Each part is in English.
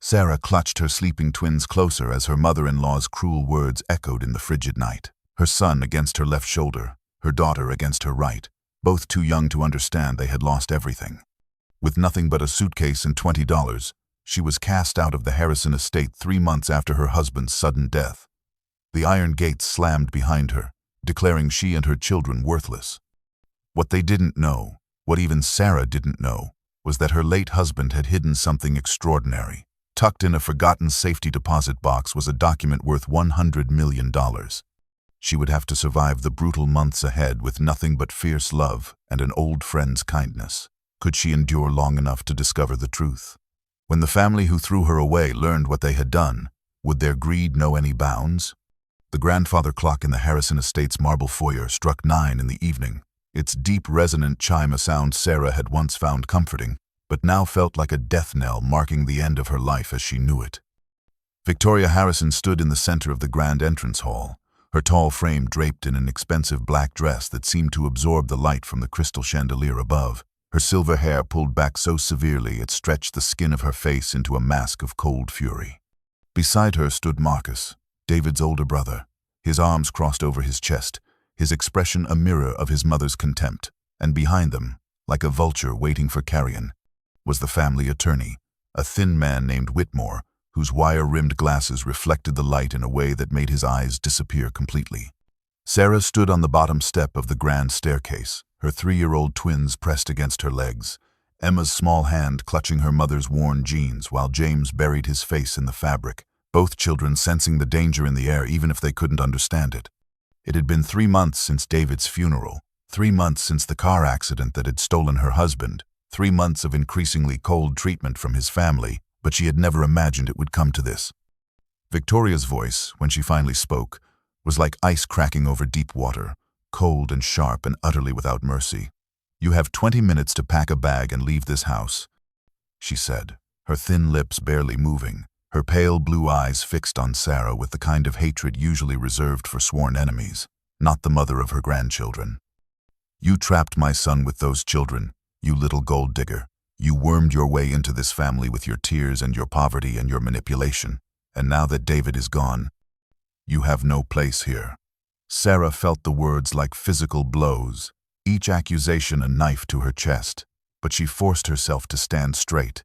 Sarah clutched her sleeping twins closer as her mother-in-law's cruel words echoed in the frigid night. Her son against her left shoulder, her daughter against her right, both too young to understand they had lost everything. With nothing but a suitcase and $20, she was cast out of the Harrison estate 3 months after her husband's sudden death. The iron gates slammed behind her, declaring she and her children worthless. What they didn't know, what even Sarah didn't know, was that her late husband had hidden something extraordinary. Tucked in a forgotten safety deposit box was a document worth $100 million. She would have to survive the brutal months ahead with nothing but fierce love and an old friend's kindness. Could she endure long enough to discover the truth? When the family who threw her away learned what they had done, would their greed know any bounds? The grandfather clock in the Harrison estate's marble foyer struck 9 in the evening. Its deep, resonant chime, a sound Sarah had once found comforting, but now felt like a death knell marking the end of her life as she knew it. Victoria Harrison stood in the center of the grand entrance hall, her tall frame draped in an expensive black dress that seemed to absorb the light from the crystal chandelier above. Her silver hair pulled back so severely it stretched the skin of her face into a mask of cold fury. Beside her stood Marcus, David's older brother, his arms crossed over his chest, his expression a mirror of his mother's contempt, and behind them, like a vulture waiting for carrion, was the family attorney, a thin man named Whitmore, whose wire-rimmed glasses reflected the light in a way that made his eyes disappear completely. Sarah stood on the bottom step of the grand staircase, her 3-year-old twins pressed against her legs, Emma's small hand clutching her mother's worn jeans while James buried his face in the fabric, both children sensing the danger in the air even if they couldn't understand it. It had been 3 months since David's funeral, 3 months since the car accident that had stolen her husband, 3 months of increasingly cold treatment from his family, but she had never imagined it would come to this. Victoria's voice, when she finally spoke, was like ice cracking over deep water, cold and sharp and utterly without mercy. "You have 20 minutes to pack a bag and leave this house," she said, her thin lips barely moving, her pale blue eyes fixed on Sarah with the kind of hatred usually reserved for sworn enemies, not the mother of her grandchildren. "You trapped my son with those children, you little gold digger. You wormed your way into this family with your tears and your poverty and your manipulation, and now that David is gone, you have no place here." Sarah felt the words like physical blows, each accusation a knife to her chest, but she forced herself to stand straight,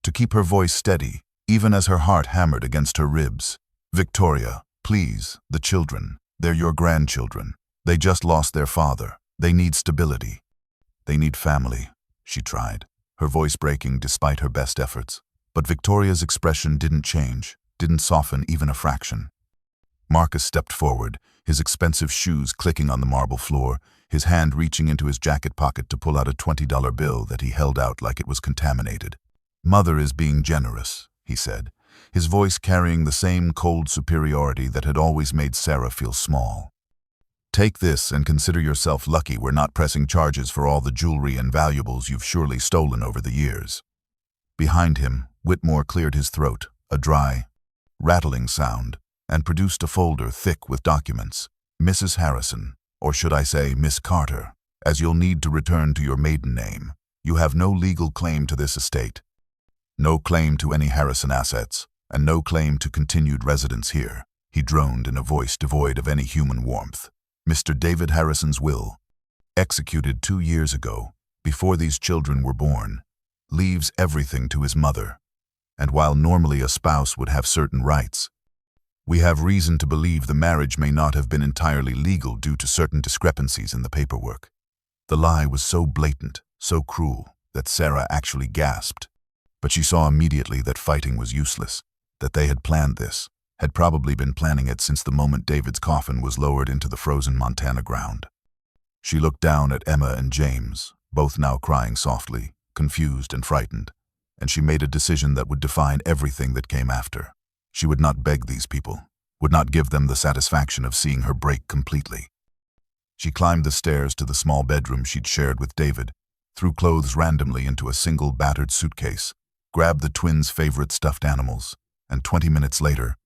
to keep her voice steady, even as her heart hammered against her ribs. "Victoria, please, the children, they're your grandchildren. They just lost their father. They need stability. They need family," she tried, her voice breaking despite her best efforts. But Victoria's expression didn't change, didn't soften even a fraction. Marcus stepped forward, his expensive shoes clicking on the marble floor, his hand reaching into his jacket pocket to pull out a $20 bill that he held out like it was contaminated. "Mother is being generous," he said, his voice carrying the same cold superiority that had always made Sarah feel small. "Take this and consider yourself lucky we're not pressing charges for all the jewelry and valuables you've surely stolen over the years." Behind him, Whitmore cleared his throat, a dry, rattling sound, and produced a folder thick with documents. "Mrs. Harrison, or should I say Miss Carter, as you'll need to return to your maiden name, you have no legal claim to this estate, no claim to any Harrison assets, and no claim to continued residence here," he droned in a voice devoid of any human warmth. "Mr. David Harrison's will, executed 2 years ago, before these children were born, leaves everything to his mother, and while normally a spouse would have certain rights, we have reason to believe the marriage may not have been entirely legal due to certain discrepancies in the paperwork." The lie was so blatant, so cruel, that Sarah actually gasped. But she saw immediately that fighting was useless, that they had planned this, had probably been planning it since the moment David's coffin was lowered into the frozen Montana ground. She looked down at Emma and James, both now crying softly, confused and frightened, and she made a decision that would define everything that came after. She would not beg these people, would not give them the satisfaction of seeing her break completely. She climbed the stairs to the small bedroom she'd shared with David, threw clothes randomly into a single battered suitcase, grabbed the twins' favorite stuffed animals, and 20 minutes later,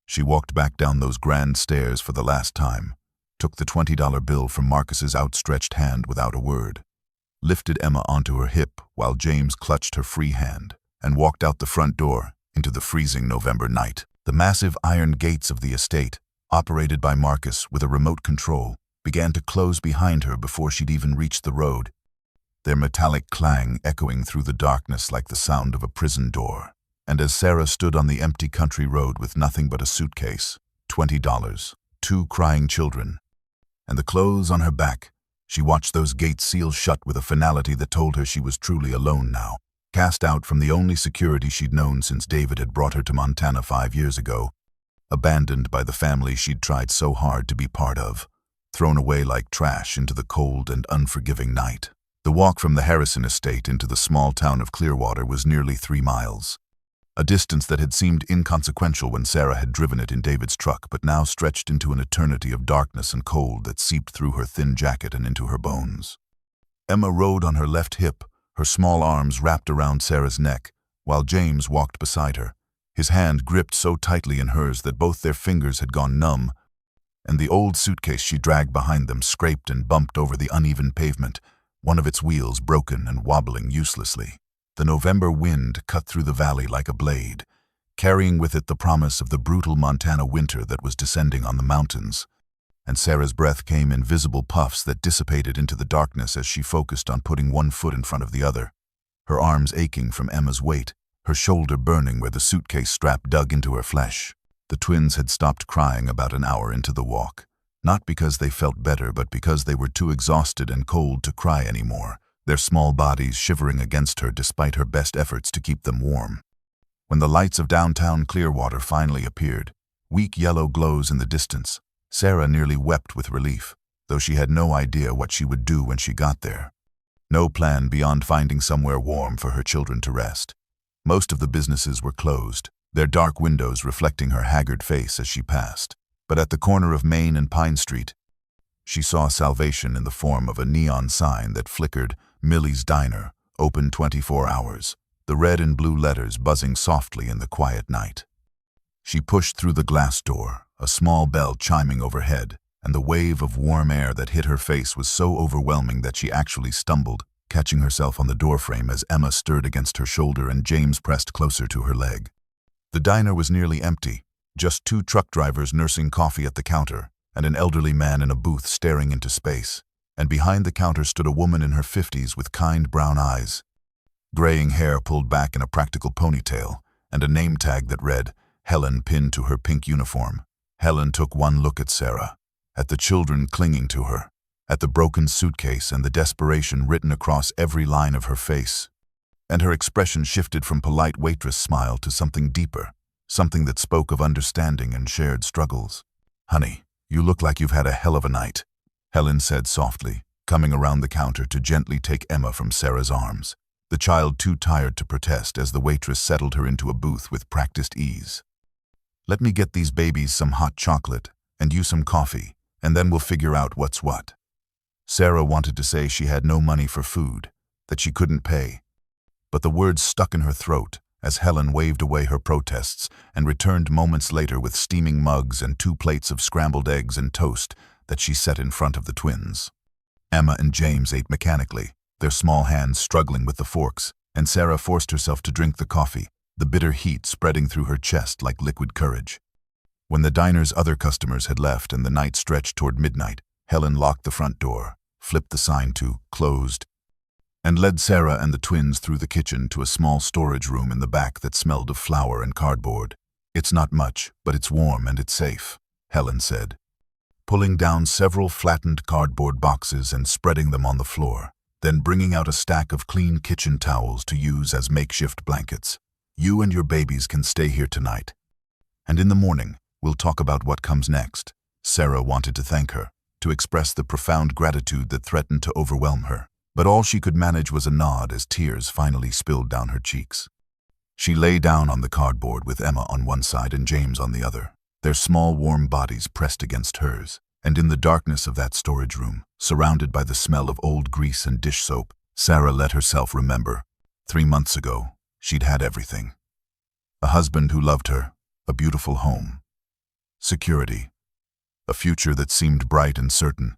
she walked back down those grand stairs for the last time, took the $20 bill from Marcus's outstretched hand without a word, lifted Emma onto her hip while James clutched her free hand, and walked out the front door, into the freezing November night. The massive iron gates of the estate, operated by Marcus with a remote control, began to close behind her before she'd even reached the road, their metallic clang echoing through the darkness like the sound of a prison door. And as Sarah stood on the empty country road with nothing but a suitcase, $20, 2 crying children, and the clothes on her back, she watched those gates seal shut with a finality that told her she was truly alone now, cast out from the only security she'd known since David had brought her to Montana 5 years ago, abandoned by the family she'd tried so hard to be part of, thrown away like trash into the cold and unforgiving night. The walk from the Harrison estate into the small town of Clearwater was nearly 3 miles. A distance that had seemed inconsequential when Sarah had driven it in David's truck, but now stretched into an eternity of darkness and cold that seeped through her thin jacket and into her bones. Emma rode on her left hip, her small arms wrapped around Sarah's neck, while James walked beside her, his hand gripped so tightly in hers that both their fingers had gone numb, and the old suitcase she dragged behind them scraped and bumped over the uneven pavement, one of its wheels broken and wobbling uselessly. The November wind cut through the valley like a blade, carrying with it the promise of the brutal Montana winter that was descending on the mountains, and Sarah's breath came in visible puffs that dissipated into the darkness as she focused on putting one foot in front of the other, her arms aching from Emma's weight, her shoulder burning where the suitcase strap dug into her flesh. The twins had stopped crying about an hour into the walk, not because they felt better, but because they were too exhausted and cold to cry anymore, their small bodies shivering against her despite her best efforts to keep them warm. When the lights of downtown Clearwater finally appeared, weak yellow glows in the distance, Sarah nearly wept with relief, though she had no idea what she would do when she got there. No plan beyond finding somewhere warm for her children to rest. Most of the businesses were closed, their dark windows reflecting her haggard face as she passed. But at the corner of Main and Pine Street, she saw salvation in the form of a neon sign that flickered, Millie's Diner, open 24 hours, the red and blue letters buzzing softly in the quiet night. She pushed through the glass door, a small bell chiming overhead, and the wave of warm air that hit her face was so overwhelming that she actually stumbled, catching herself on the doorframe as Emma stirred against her shoulder and James pressed closer to her leg. The diner was nearly empty, just 2 truck drivers nursing coffee at the counter, and an elderly man in a booth staring into space, and behind the counter stood a woman in her 50s with kind brown eyes, graying hair pulled back in a practical ponytail, and a name tag that read, Helen, pinned to her pink uniform. Helen took one look at Sarah, at the children clinging to her, at the broken suitcase and the desperation written across every line of her face, and her expression shifted from polite waitress smile to something deeper, something that spoke of understanding and shared struggles. "Honey, you look like you've had a hell of a night," Helen said softly, coming around the counter to gently take Emma from Sarah's arms, the child too tired to protest as the waitress settled her into a booth with practiced ease. "Let me get these babies some hot chocolate, and you some coffee, and then we'll figure out what's what." Sarah wanted to say she had no money for food, that she couldn't pay, but the words stuck in her throat as Helen waved away her protests and returned moments later with steaming mugs and 2 plates of scrambled eggs and toast that she set in front of the twins. Emma and James ate mechanically, their small hands struggling with the forks, and Sarah forced herself to drink the coffee, the bitter heat spreading through her chest like liquid courage. When the diner's other customers had left and the night stretched toward midnight, Helen locked the front door, flipped the sign to "Closed," and led Sarah and the twins through the kitchen to a small storage room in the back that smelled of flour and cardboard. "It's not much, but it's warm and it's safe," Helen said, pulling down several flattened cardboard boxes and spreading them on the floor, then bringing out a stack of clean kitchen towels to use as makeshift blankets. "You and your babies can stay here tonight. And in the morning, we'll talk about what comes next." Sarah wanted to thank her, to express the profound gratitude that threatened to overwhelm her. But all she could manage was a nod as tears finally spilled down her cheeks. She lay down on the cardboard with Emma on one side and James on the other, their small warm bodies pressed against hers, and in the darkness of that storage room, surrounded by the smell of old grease and dish soap, Sarah let herself remember. 3 months ago, she'd had everything. A husband who loved her, a beautiful home, security, a future that seemed bright and certain.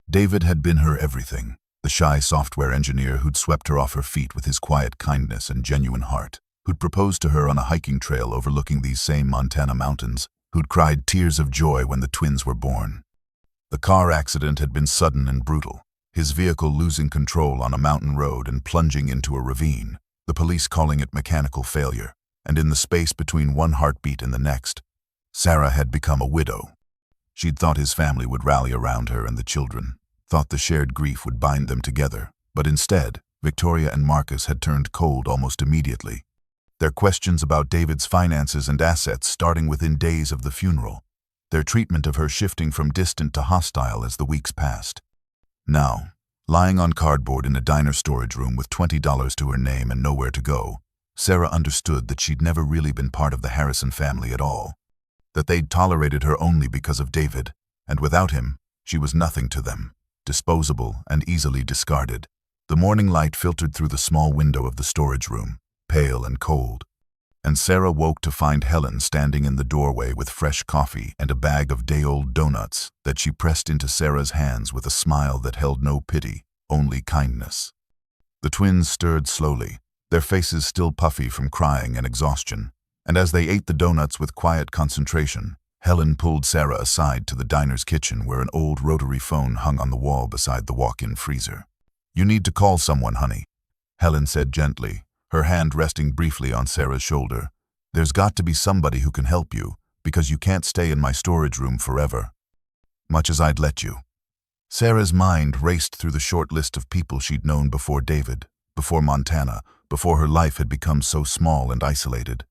David had been her everything. The shy software engineer who'd swept her off her feet with his quiet kindness and genuine heart, who'd proposed to her on a hiking trail overlooking these same Montana mountains, who'd cried tears of joy when the twins were born. The car accident had been sudden and brutal, his vehicle losing control on a mountain road and plunging into a ravine, the police calling it mechanical failure, and in the space between one heartbeat and the next, Sarah had become a widow. She'd thought his family would rally around her and the children, thought the shared grief would bind them together, but instead, Victoria and Marcus had turned cold almost immediately. Their questions about David's finances and assets starting within days of the funeral, their treatment of her shifting from distant to hostile as the weeks passed. Now, lying on cardboard in a diner storage room with $20 to her name and nowhere to go, Sarah understood that she'd never really been part of the Harrison family at all, that they'd tolerated her only because of David, and without him, she was nothing to them, disposable and easily discarded. The morning light filtered through the small window of the storage room, pale and cold, and Sarah woke to find Helen standing in the doorway with fresh coffee and a bag of day-old donuts that she pressed into Sarah's hands with a smile that held no pity, only kindness. The twins stirred slowly, their faces still puffy from crying and exhaustion, and as they ate the donuts with quiet concentration, Helen pulled Sarah aside to the diner's kitchen where an old rotary phone hung on the wall beside the walk-in freezer. "You need to call someone, honey," Helen said gently, her hand resting briefly on Sarah's shoulder. "There's got to be somebody who can help you, because you can't stay in my storage room forever. Much as I'd let you." Sarah's mind raced through the short list of people she'd known before David, before Montana, before her life had become so small and isolated.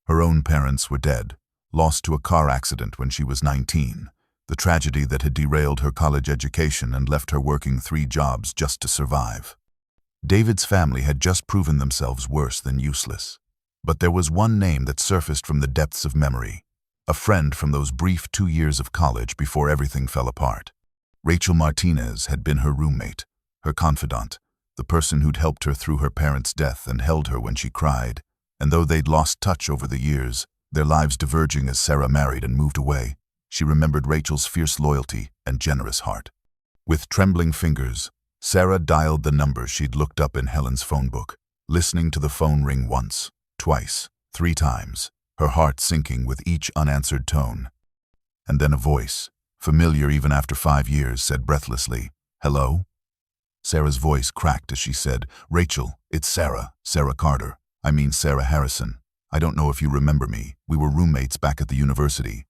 Her own parents were dead, lost to a car accident when she was 19, the tragedy that had derailed her college education and left her working 3 jobs just to survive. David's family had just proven themselves worse than useless. But there was one name that surfaced from the depths of memory, a friend from those brief 2 years of college before everything fell apart. Rachel Martinez had been her roommate, her confidant, the person who'd helped her through her parents' death and held her when she cried. And though they'd lost touch over the years, their lives diverging as Sarah married and moved away, she remembered Rachel's fierce loyalty and generous heart. With trembling fingers, Sarah dialed the number she'd looked up in Helen's phone book, listening to the phone ring once, twice, 3 times, her heart sinking with each unanswered tone. And then a voice, familiar even after 5 years, said breathlessly, "Hello?" Sarah's voice cracked as she said, "Rachel, it's Sarah, Sarah Carter. I mean Sarah Harrison. I don't know if you remember me. We were roommates back at the university.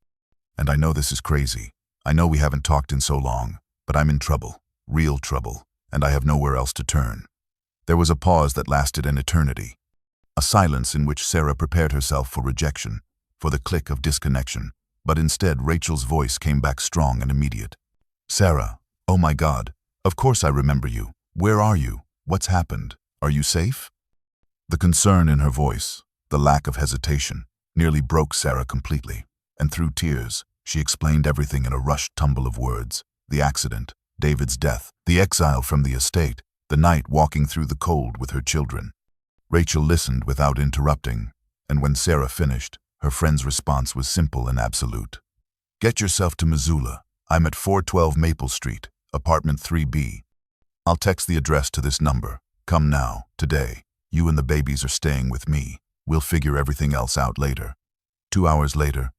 And I know this is crazy. I know we haven't talked in so long, but I'm in trouble, real trouble, and I have nowhere else to turn." There was a pause that lasted an eternity, a silence in which Sarah prepared herself for rejection, for the click of disconnection, but instead Rachel's voice came back strong and immediate. "Sarah, oh my God, of course I remember you. Where are you? What's happened? Are you safe?" The concern in her voice, the lack of hesitation, nearly broke Sarah completely, and through tears, she explained everything in a rushed tumble of words: the accident, David's death, the exile from the estate, the night walking through the cold with her children. Rachel listened without interrupting, and when Sarah finished, her friend's response was simple and absolute. "Get yourself to Missoula. I'm at 412 Maple Street, apartment 3B. I'll text the address to this number. Come now, today. You and the babies are staying with me. We'll figure everything else out later." 2 hours later,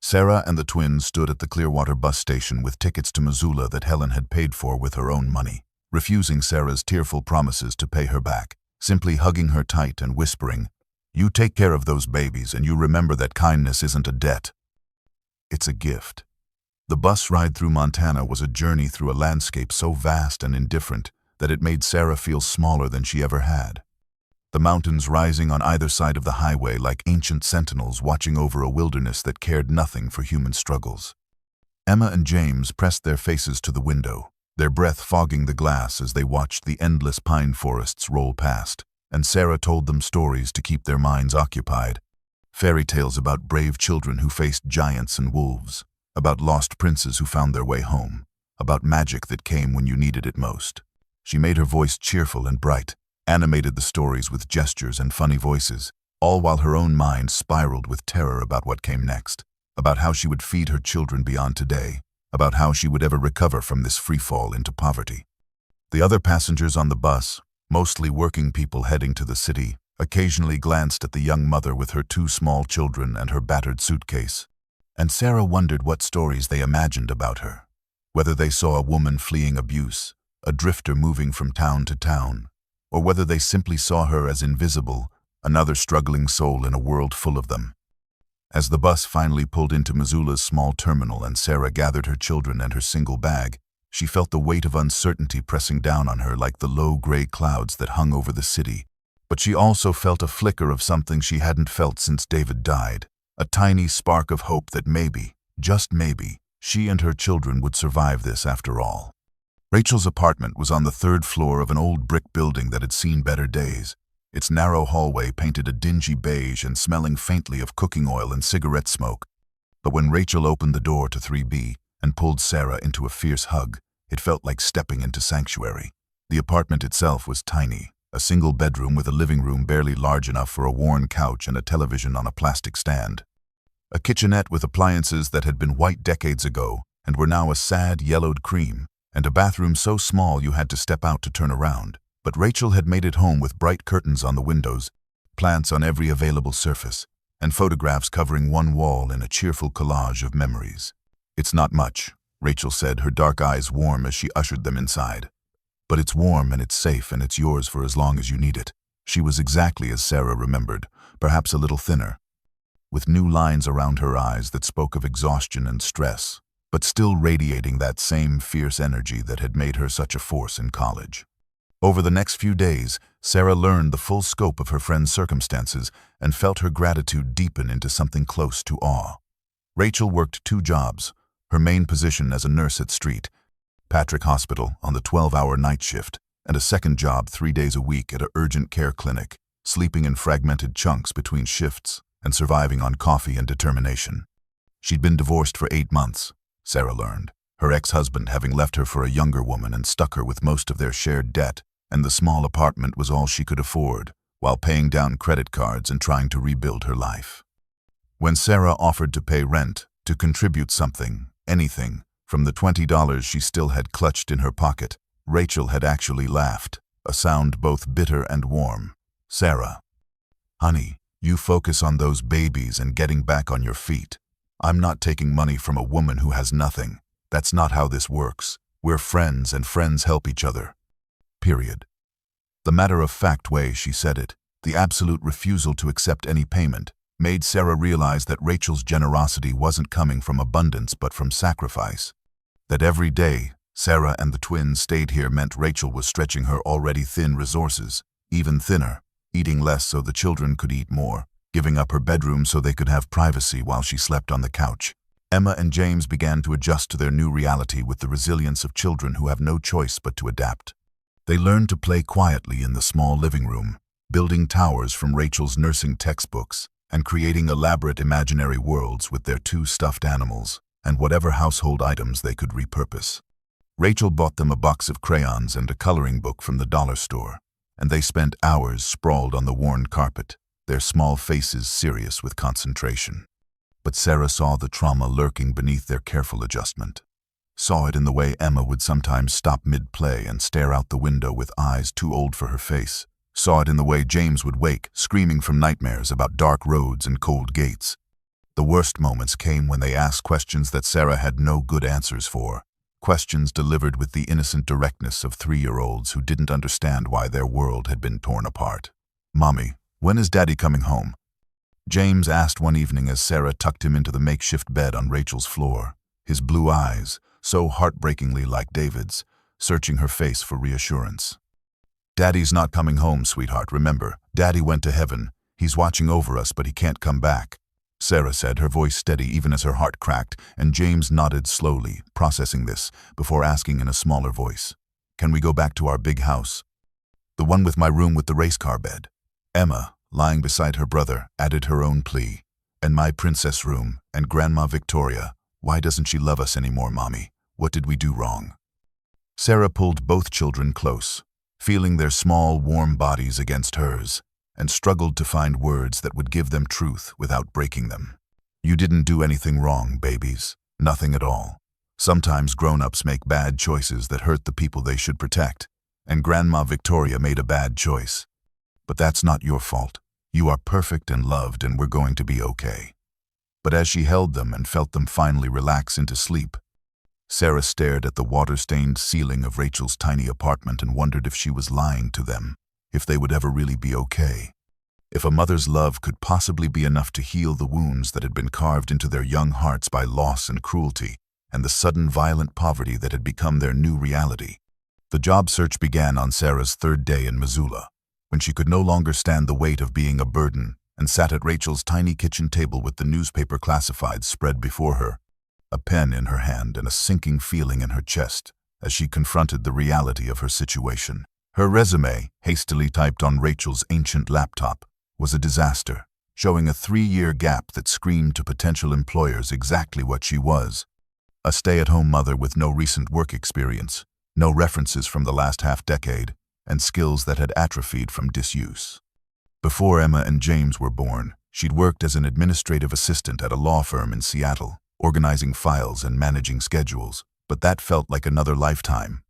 Sarah and the twins stood at the Clearwater bus station with tickets to Missoula that Helen had paid for with her own money, refusing Sarah's tearful promises to pay her back, simply hugging her tight and whispering, "You take care of those babies and you remember that kindness isn't a debt. It's a gift." The bus ride through Montana was a journey through a landscape so vast and indifferent that it made Sarah feel smaller than she ever had. The mountains rising on either side of the highway like ancient sentinels watching over a wilderness that cared nothing for human struggles. Emma and James pressed their faces to the window, their breath fogging the glass as they watched the endless pine forests roll past, and Sarah told them stories to keep their minds occupied. Fairy tales about brave children who faced giants and wolves, about lost princes who found their way home, about magic that came when you needed it most. She made her voice cheerful and bright, animated the stories with gestures and funny voices, all while her own mind spiraled with terror about what came next, about how she would feed her children beyond today, about how she would ever recover from this freefall into poverty. The other passengers on the bus, mostly working people heading to the city, occasionally glanced at the young mother with her 2 small children and her battered suitcase. And Sarah wondered what stories they imagined about her. Whether they saw a woman fleeing abuse, a drifter moving from town to town, or whether they simply saw her as invisible, another struggling soul in a world full of them. As the bus finally pulled into Missoula's small terminal and Sarah gathered her children and her single bag, she felt the weight of uncertainty pressing down on her like the low gray clouds that hung over the city. But she also felt a flicker of something she hadn't felt since David died, a tiny spark of hope that maybe, just maybe, she and her children would survive this after all. Rachel's apartment was on the 3rd floor of an old brick building that had seen better days. Its narrow hallway painted a dingy beige and smelling faintly of cooking oil and cigarette smoke. But when Rachel opened the door to 3B and pulled Sarah into a fierce hug, it felt like stepping into sanctuary. The apartment itself was tiny, a single bedroom with a living room barely large enough for a worn couch and a television on a plastic stand. A kitchenette with appliances that had been white decades ago and were now a sad yellowed cream, and a bathroom so small you had to step out to turn around. But Rachel had made it home with bright curtains on the windows, plants on every available surface, and photographs covering one wall in a cheerful collage of memories. "It's not much," Rachel said, her dark eyes warm as she ushered them inside. "But it's warm and it's safe and it's yours for as long as you need it." She was exactly as Sarah remembered, perhaps a little thinner, with new lines around her eyes that spoke of exhaustion and stress, but still radiating that same fierce energy that had made her such a force in college. Over the next few days, Sarah learned the full scope of her friend's circumstances and felt her gratitude deepen into something close to awe. Rachel worked 2 jobs, her main position as a nurse at St. Patrick Hospital on the 12-hour night shift, and a second job 3 days a week at an urgent care clinic, sleeping in fragmented chunks between shifts and surviving on coffee and determination. She'd been divorced for 8 months, Sarah learned, her ex-husband having left her for a younger woman and stuck her with most of their shared debt, and the small apartment was all she could afford, while paying down credit cards and trying to rebuild her life. When Sarah offered to pay rent, to contribute something, anything, from the $20 she still had clutched in her pocket, Rachel had actually laughed, a sound both bitter and warm. "Sarah, honey, you focus on those babies and getting back on your feet. I'm not taking money from a woman who has nothing. That's not how this works. We're friends and friends help each other. Period." The matter-of-fact way she said it, the absolute refusal to accept any payment, made Sarah realize that Rachel's generosity wasn't coming from abundance but from sacrifice. That every day Sarah and the twins stayed here meant Rachel was stretching her already thin resources, even thinner, eating less so the children could eat more, giving up her bedroom so they could have privacy while she slept on the couch. Emma and James began to adjust to their new reality with the resilience of children who have no choice but to adapt. They learned to play quietly in the small living room, building towers from Rachel's nursing textbooks and creating elaborate imaginary worlds with their 2 stuffed animals and whatever household items they could repurpose. Rachel bought them a box of crayons and a coloring book from the dollar store, and they spent hours sprawled on the worn carpet, their small faces serious with concentration. But Sarah saw the trauma lurking beneath their careful adjustment. Saw it in the way Emma would sometimes stop mid-play and stare out the window with eyes too old for her face. Saw it in the way James would wake, screaming from nightmares about dark roads and cold gates. The worst moments came when they asked questions that Sarah had no good answers for, questions delivered with the innocent directness of 3-year-olds who didn't understand why their world had been torn apart. "Mommy, when is Daddy coming home?" James asked one evening as Sarah tucked him into the makeshift bed on Rachel's floor, his blue eyes, so heartbreakingly like David's, searching her face for reassurance. "Daddy's not coming home, sweetheart, remember. Daddy went to heaven. He's watching over us, but he can't come back," Sarah said, her voice steady even as her heart cracked, and James nodded slowly, processing this, before asking in a smaller voice, "Can we go back to our big house? The one with my room with the race car bed?" Emma, lying beside her brother, added her own plea, "And my princess room, and Grandma Victoria. Why doesn't she love us anymore, Mommy? What did we do wrong?" Sarah pulled both children close, feeling their small, warm bodies against hers, and struggled to find words that would give them truth without breaking them. "You didn't do anything wrong, babies. Nothing at all. Sometimes grown-ups make bad choices that hurt the people they should protect, and Grandma Victoria made a bad choice. But that's not your fault. You are perfect and loved, and we're going to be okay." But as she held them and felt them finally relax into sleep, Sarah stared at the water-stained ceiling of Rachel's tiny apartment and wondered if she was lying to them, if they would ever really be okay. If a mother's love could possibly be enough to heal the wounds that had been carved into their young hearts by loss and cruelty, and the sudden violent poverty that had become their new reality. The job search began on Sarah's third day in Missoula, when she could no longer stand the weight of being a burden and sat at Rachel's tiny kitchen table with the newspaper classifieds spread before her, a pen in her hand and a sinking feeling in her chest as she confronted the reality of her situation. Her resume, hastily typed on Rachel's ancient laptop, was a disaster, showing a 3-year gap that screamed to potential employers exactly what she was: a stay-at-home mother with no recent work experience, no references from the last half-decade, and skills that had atrophied from disuse. Before Emma and James were born, she'd worked as an administrative assistant at a law firm in Seattle, organizing files and managing schedules, but that felt like another lifetime.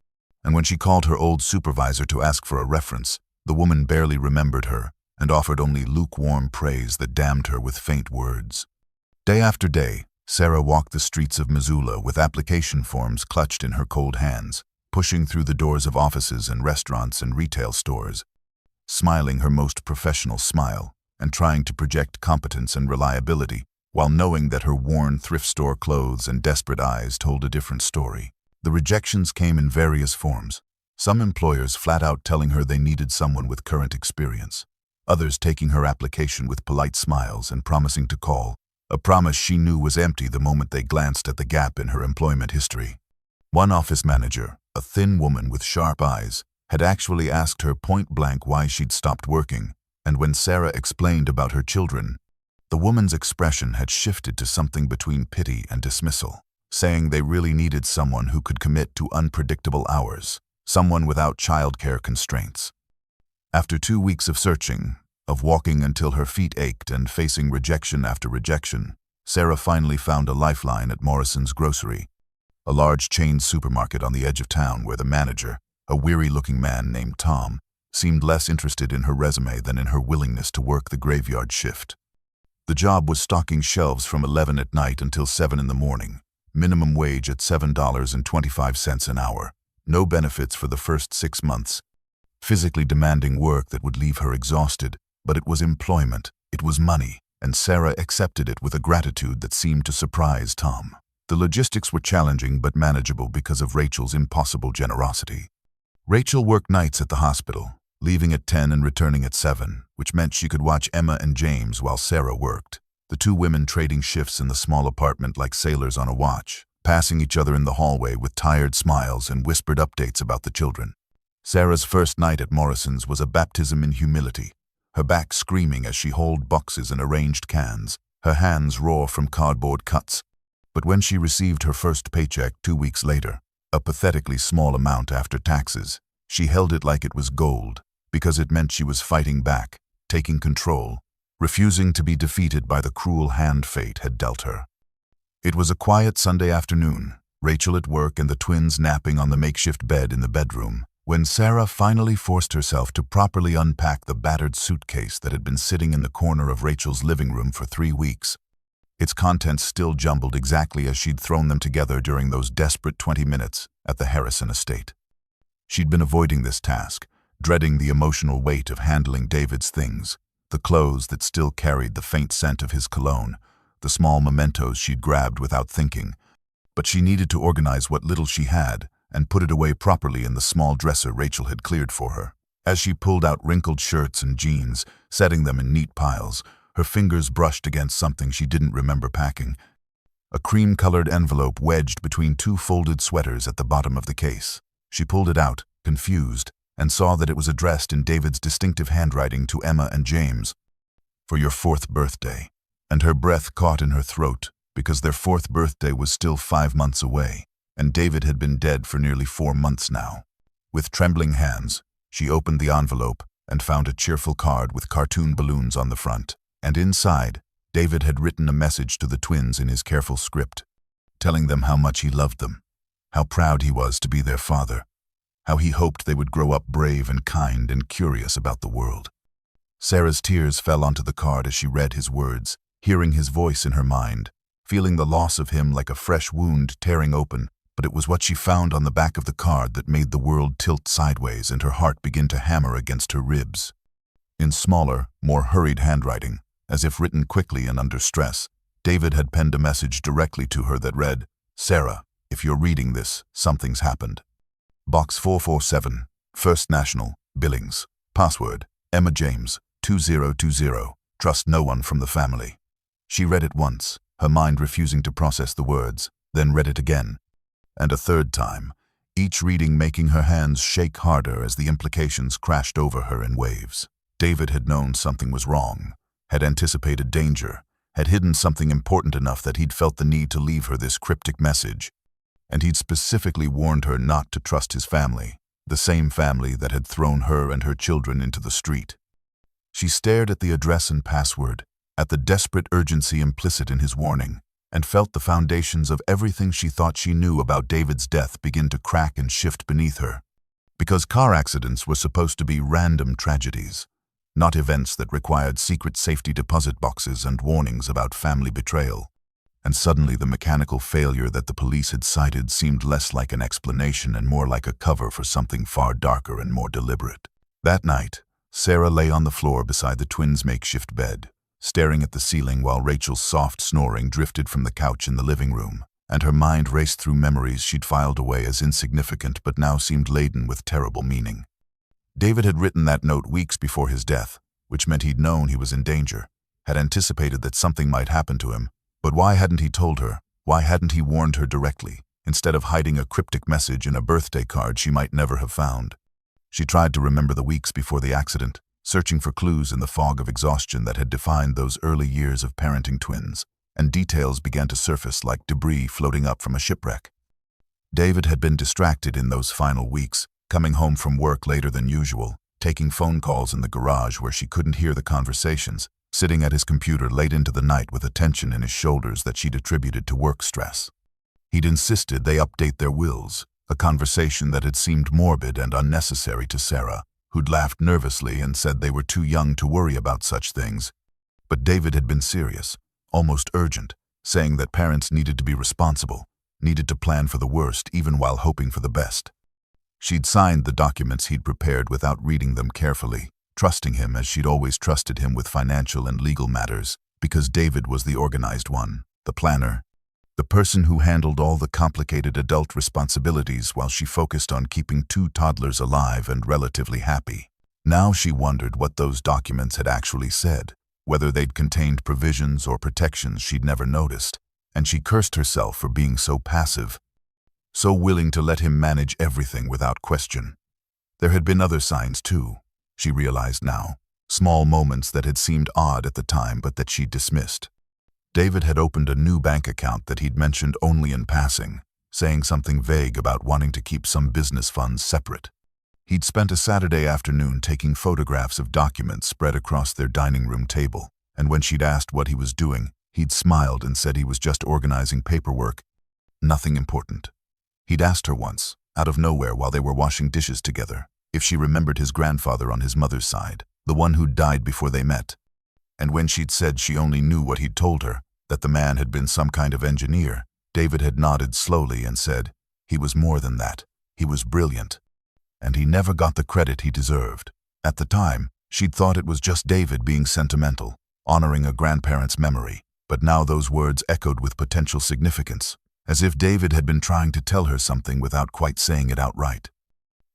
And when she called her old supervisor to ask for a reference, the woman barely remembered her and offered only lukewarm praise that damned her with faint words. Day after day, Sarah walked the streets of Missoula with application forms clutched in her cold hands, pushing through the doors of offices and restaurants and retail stores, smiling her most professional smile and trying to project competence and reliability, while knowing that her worn thrift store clothes and desperate eyes told a different story. The rejections came in various forms, some employers flat out telling her they needed someone with current experience, others taking her application with polite smiles and promising to call, a promise she knew was empty the moment they glanced at the gap in her employment history. One office manager, a thin woman with sharp eyes, had actually asked her point-blank why she'd stopped working, and when Sarah explained about her children, the woman's expression had shifted to something between pity and dismissal, saying they really needed someone who could commit to unpredictable hours, someone without childcare constraints. After 2 weeks of searching, of walking until her feet ached and facing rejection after rejection, Sarah finally found a lifeline at Morrison's Grocery, a large chain supermarket on the edge of town where the manager, a weary-looking man named Tom, seemed less interested in her resume than in her willingness to work the graveyard shift. The job was stocking shelves from 11 at night until 7 in the morning, minimum wage at $7.25 an hour, no benefits for the first 6 months. Physically demanding work that would leave her exhausted, but it was employment, it was money, and Sarah accepted it with a gratitude that seemed to surprise Tom. The logistics were challenging but manageable because of Rachel's impossible generosity. Rachel worked nights at the hospital, leaving at 10 and returning at 7, which meant she could watch Emma and James while Sarah worked, the two women trading shifts in the small apartment like sailors on a watch, passing each other in the hallway with tired smiles and whispered updates about the children. Sarah's first night at Morrison's was a baptism in humility, her back screaming as she hauled boxes and arranged cans, her hands raw from cardboard cuts. But when she received her first paycheck 2 weeks later, a pathetically small amount after taxes, she held it like it was gold, because it meant she was fighting back, taking control, refusing to be defeated by the cruel hand fate had dealt her. It was a quiet Sunday afternoon, Rachel at work and the twins napping on the makeshift bed in the bedroom, when Sarah finally forced herself to properly unpack the battered suitcase that had been sitting in the corner of Rachel's living room for 3 weeks. Its contents still jumbled exactly as she'd thrown them together during those desperate 20 minutes at the Harrison estate. She'd been avoiding this task, dreading the emotional weight of handling David's things, the clothes that still carried the faint scent of his cologne, the small mementos she'd grabbed without thinking. But she needed to organize what little she had and put it away properly in the small dresser Rachel had cleared for her. As she pulled out wrinkled shirts and jeans, setting them in neat piles, her fingers brushed against something she didn't remember packing, a cream-colored envelope wedged between 2 folded sweaters at the bottom of the case. She pulled it out, confused, and saw that it was addressed in David's distinctive handwriting to Emma and James, "For your 4th birthday." And her breath caught in her throat, because their 4th birthday was still 5 months away, and David had been dead for nearly 4 months now. With trembling hands, she opened the envelope and found a cheerful card with cartoon balloons on the front, and inside, David had written a message to the twins in his careful script, telling them how much he loved them, how proud he was to be their father, how he hoped they would grow up brave and kind and curious about the world. Sarah's tears fell onto the card as she read his words, hearing his voice in her mind, feeling the loss of him like a fresh wound tearing open. But it was what she found on the back of the card that made the world tilt sideways and her heart begin to hammer against her ribs. In smaller, more hurried handwriting, as if written quickly and under stress, David had penned a message directly to her that read, "Sarah, if you're reading this, something's happened. Box 447, First National, Billings. Password, Emma James, 2020. Trust no one from the family." She read it once, her mind refusing to process the words, then read it again, and a third time, each reading making her hands shake harder as the implications crashed over her in waves. David had known something was wrong, had anticipated danger, had hidden something important enough that he'd felt the need to leave her this cryptic message, and he'd specifically warned her not to trust his family, the same family that had thrown her and her children into the street. She stared at the address and password, at the desperate urgency implicit in his warning, and felt the foundations of everything she thought she knew about David's death begin to crack and shift beneath her. Because car accidents were supposed to be random tragedies, not events that required secret safety deposit boxes and warnings about family betrayal. And suddenly the mechanical failure that the police had cited seemed less like an explanation and more like a cover for something far darker and more deliberate. That night, Sarah lay on the floor beside the twins' makeshift bed, staring at the ceiling while Rachel's soft snoring drifted from the couch in the living room, and her mind raced through memories she'd filed away as insignificant but now seemed laden with terrible meaning. David had written that note weeks before his death, which meant he'd known he was in danger, had anticipated that something might happen to him, but why hadn't he told her? Why hadn't he warned her directly, instead of hiding a cryptic message in a birthday card she might never have found? She tried to remember the weeks before the accident, searching for clues in the fog of exhaustion that had defined those early years of parenting twins, and details began to surface like debris floating up from a shipwreck. David had been distracted in those final weeks, coming home from work later than usual, taking phone calls in the garage where she couldn't hear the conversations, sitting at his computer late into the night with a tension in his shoulders that she'd attributed to work stress. He'd insisted they update their wills, a conversation that had seemed morbid and unnecessary to Sarah, who'd laughed nervously and said they were too young to worry about such things. But David had been serious, almost urgent, saying that parents needed to be responsible, needed to plan for the worst even while hoping for the best. She'd signed the documents he'd prepared without reading them carefully, trusting him as she'd always trusted him with financial and legal matters, because David was the organized one, the planner, the person who handled all the complicated adult responsibilities while she focused on keeping 2 toddlers alive and relatively happy. Now she wondered what those documents had actually said, whether they'd contained provisions or protections she'd never noticed, and she cursed herself for being so passive, so willing to let him manage everything without question. There had been other signs too, she realized now, small moments that had seemed odd at the time but that she'd dismissed. David had opened a new bank account that he'd mentioned only in passing, saying something vague about wanting to keep some business funds separate. He'd spent a Saturday afternoon taking photographs of documents spread across their dining room table, and when she'd asked what he was doing, he'd smiled and said he was just organizing paperwork. Nothing important. He'd asked her once, out of nowhere while they were washing dishes together, if she remembered his grandfather on his mother's side, the one who'd died before they met. And when she'd said she only knew what he'd told her, that the man had been some kind of engineer, David had nodded slowly and said, he was more than that. He was brilliant. And he never got the credit he deserved. At the time, she'd thought it was just David being sentimental, honoring a grandparent's memory, but now those words echoed with potential significance, as if David had been trying to tell her something without quite saying it outright.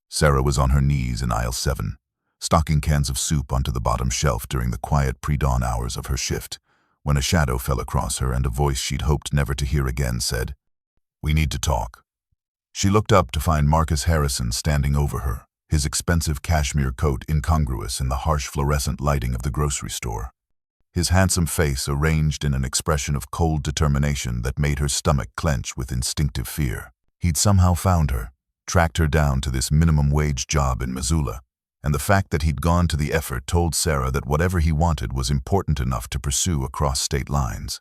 Sarah was on her knees in aisle 7, stocking cans of soup onto the bottom shelf during the quiet pre-dawn hours of her shift, when a shadow fell across her and a voice she'd hoped never to hear again said, "We need to talk." She looked up to find Marcus Harrison standing over her, his expensive cashmere coat incongruous in the harsh fluorescent lighting of the grocery store. His handsome face arranged in an expression of cold determination that made her stomach clench with instinctive fear. He'd somehow found her, tracked her down to this minimum-wage job in Missoula, and the fact that he'd gone to the effort told Sarah that whatever he wanted was important enough to pursue across state lines.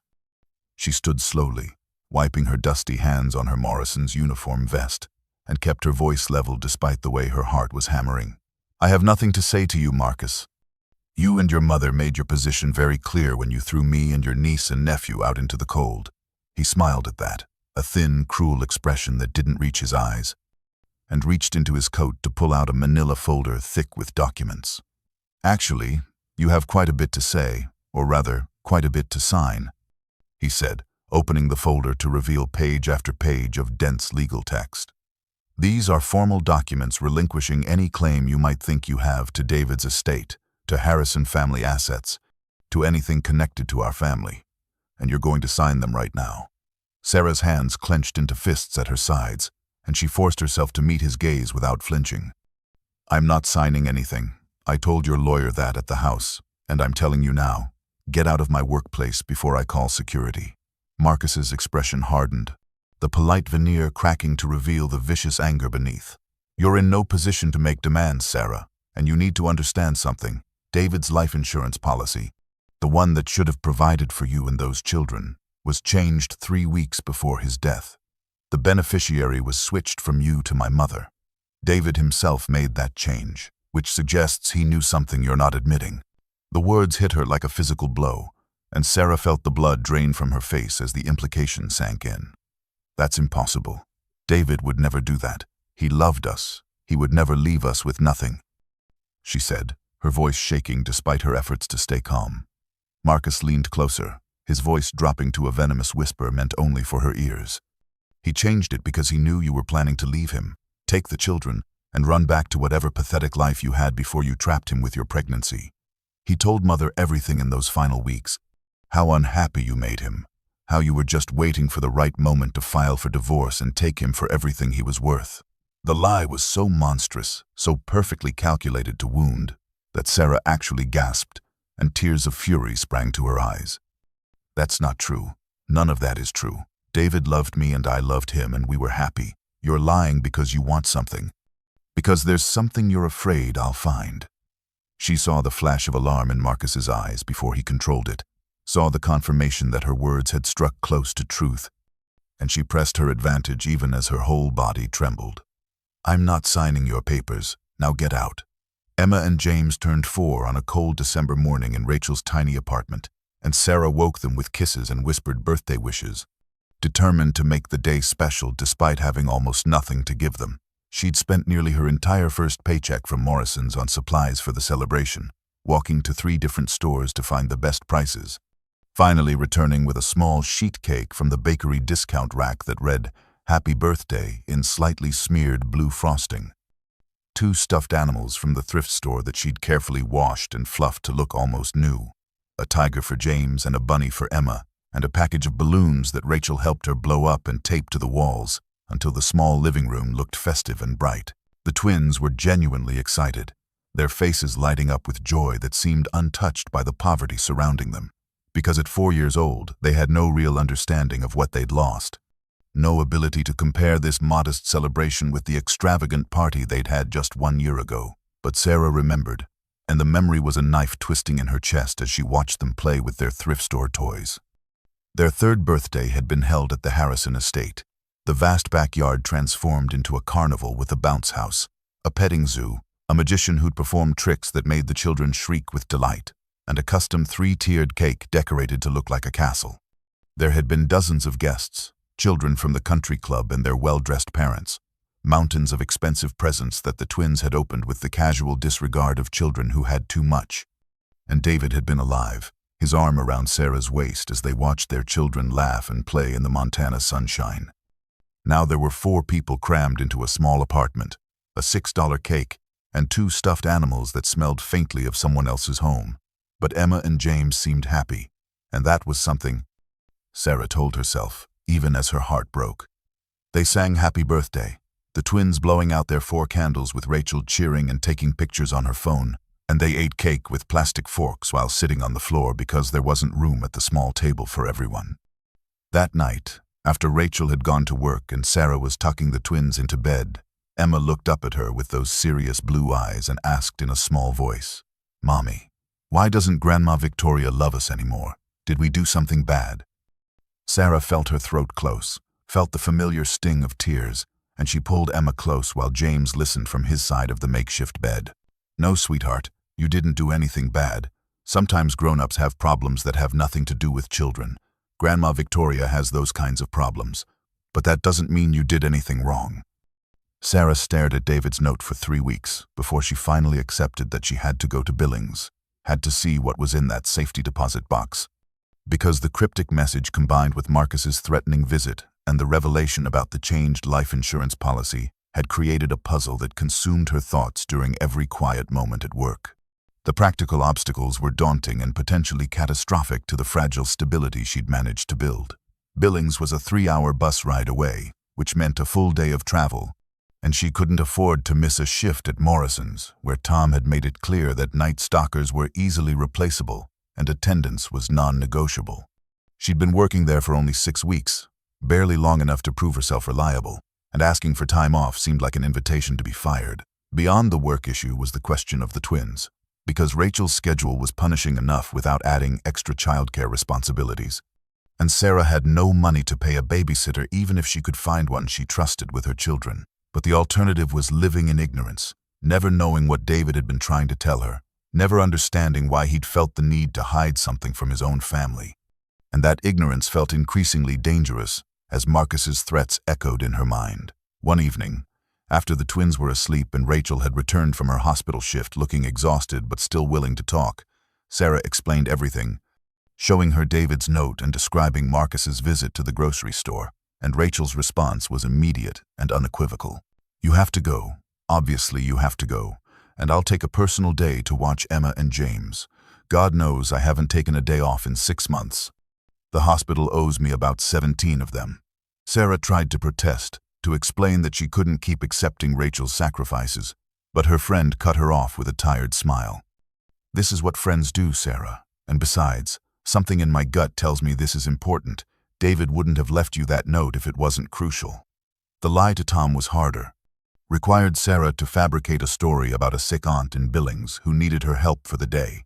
She stood slowly, wiping her dusty hands on her Morrison's uniform vest, and kept her voice level despite the way her heart was hammering. "I have nothing to say to you, Marcus." You and your mother made your position very clear when you threw me and your niece and nephew out into the cold. He smiled at that, a thin, cruel expression that didn't reach his eyes, and reached into his coat to pull out a manila folder thick with documents. Actually, you have quite a bit to say, or rather, quite a bit to sign, he said, opening the folder to reveal page after page of dense legal text. These are formal documents relinquishing any claim you might think you have to David's estate, to Harrison family assets, to anything connected to our family, and you're going to sign them right now. Sarah's hands clenched into fists at her sides, and she forced herself to meet his gaze without flinching. I'm not signing anything. I told your lawyer that at the house, and I'm telling you now, get out of my workplace before I call security. Marcus's expression hardened, the polite veneer cracking to reveal the vicious anger beneath. You're in no position to make demands, Sarah, and you need to understand something. David's life insurance policy, the one that should have provided for you and those children, was changed 3 weeks before his death. The beneficiary was switched from you to my mother. David himself made that change, which suggests he knew something you're not admitting. The words hit her like a physical blow, and Sarah felt the blood drain from her face as the implication sank in. That's impossible. David would never do that. He loved us. He would never leave us with nothing, she said, her voice shaking despite her efforts to stay calm. Marcus leaned closer, his voice dropping to a venomous whisper meant only for her ears. He changed it because he knew you were planning to leave him, take the children, and run back to whatever pathetic life you had before you trapped him with your pregnancy. He told Mother everything in those final weeks, how unhappy you made him, how you were just waiting for the right moment to file for divorce and take him for everything he was worth. The lie was so monstrous, so perfectly calculated to wound, that Sarah actually gasped, and tears of fury sprang to her eyes. That's not true. None of that is true. David loved me and I loved him and we were happy. You're lying because you want something. Because there's something you're afraid I'll find. She saw the flash of alarm in Marcus's eyes before he controlled it, saw the confirmation that her words had struck close to truth, and she pressed her advantage even as her whole body trembled. I'm not signing your papers. Now get out. Emma and James turned 4 on a cold December morning in Rachel's tiny apartment, and Sarah woke them with kisses and whispered birthday wishes. Determined to make the day special despite having almost nothing to give them, she'd spent nearly her entire first paycheck from Morrison's on supplies for the celebration, walking to 3 different stores to find the best prices, finally returning with a small sheet cake from the bakery discount rack that read, "Happy Birthday" in slightly smeared blue frosting. 2 stuffed animals from the thrift store that she'd carefully washed and fluffed to look almost new, a tiger for James and a bunny for Emma, and a package of balloons that Rachel helped her blow up and tape to the walls until the small living room looked festive and bright. The twins were genuinely excited, their faces lighting up with joy that seemed untouched by the poverty surrounding them, because at 4 years old they had no real understanding of what they'd lost. No ability to compare this modest celebration with the extravagant party they'd had just 1 year ago. But Sarah remembered, and the memory was a knife twisting in her chest as she watched them play with their thrift store toys. Their 3rd birthday had been held at the Harrison estate, the vast backyard transformed into a carnival with a bounce house, a petting zoo, a magician who'd perform tricks that made the children shriek with delight, and a custom 3-tiered cake decorated to look like a castle. There had been dozens of guests, children from the country club and their well-dressed parents, mountains of expensive presents that the twins had opened with the casual disregard of children who had too much. And David had been alive, his arm around Sarah's waist as they watched their children laugh and play in the Montana sunshine. Now there were 4 people crammed into a small apartment, a $6 cake, and 2 stuffed animals that smelled faintly of someone else's home. But Emma and James seemed happy, and that was something, Sarah told herself, even as her heart broke. They sang Happy Birthday, the twins blowing out their 4 candles with Rachel cheering and taking pictures on her phone, and they ate cake with plastic forks while sitting on the floor because there wasn't room at the small table for everyone. That night, after Rachel had gone to work and Sarah was tucking the twins into bed, Emma looked up at her with those serious blue eyes and asked in a small voice, "Mommy, why doesn't Grandma Victoria love us anymore? Did we do something bad?" Sarah felt her throat close, felt the familiar sting of tears, and she pulled Emma close while James listened from his side of the makeshift bed. "No, sweetheart, You didn't do anything bad. Sometimes grown-ups have problems that have nothing to do with children. Grandma Victoria has those kinds of problems. But that doesn't mean you did anything wrong. Sarah stared at David's note for 3 weeks before she finally accepted that she had to go to Billings, had to see what was in that safety deposit box. Because the cryptic message combined with Marcus's threatening visit and the revelation about the changed life insurance policy had created a puzzle that consumed her thoughts during every quiet moment at work. The practical obstacles were daunting and potentially catastrophic to the fragile stability she'd managed to build. Billings was a 3-hour bus ride away, which meant a full day of travel, and she couldn't afford to miss a shift at Morrison's, where Tom had made it clear that night stalkers were easily replaceable and attendance was non-negotiable. She'd been working there for only 6 weeks, barely long enough to prove herself reliable, and asking for time off seemed like an invitation to be fired. Beyond the work issue was the question of the twins, because Rachel's schedule was punishing enough without adding extra childcare responsibilities. And Sarah had no money to pay a babysitter even if she could find one she trusted with her children. But the alternative was living in ignorance, never knowing what David had been trying to tell her, never understanding why he'd felt the need to hide something from his own family. And that ignorance felt increasingly dangerous as Marcus's threats echoed in her mind. One evening, after the twins were asleep and Rachel had returned from her hospital shift looking exhausted but still willing to talk, Sarah explained everything, showing her David's note and describing Marcus's visit to the grocery store, and Rachel's response was immediate and unequivocal. You have to go. Obviously you have to go, and I'll take a personal day to watch Emma and James. God knows I haven't taken a day off in 6 months. The hospital owes me about 17 of them. Sarah tried to protest, to explain that she couldn't keep accepting Rachel's sacrifices, but her friend cut her off with a tired smile. This is what friends do, Sarah, and besides, something in my gut tells me this is important. David wouldn't have left you that note if it wasn't crucial. The lie to Tom was harder. Required Sarah to fabricate a story about a sick aunt in Billings who needed her help for the day,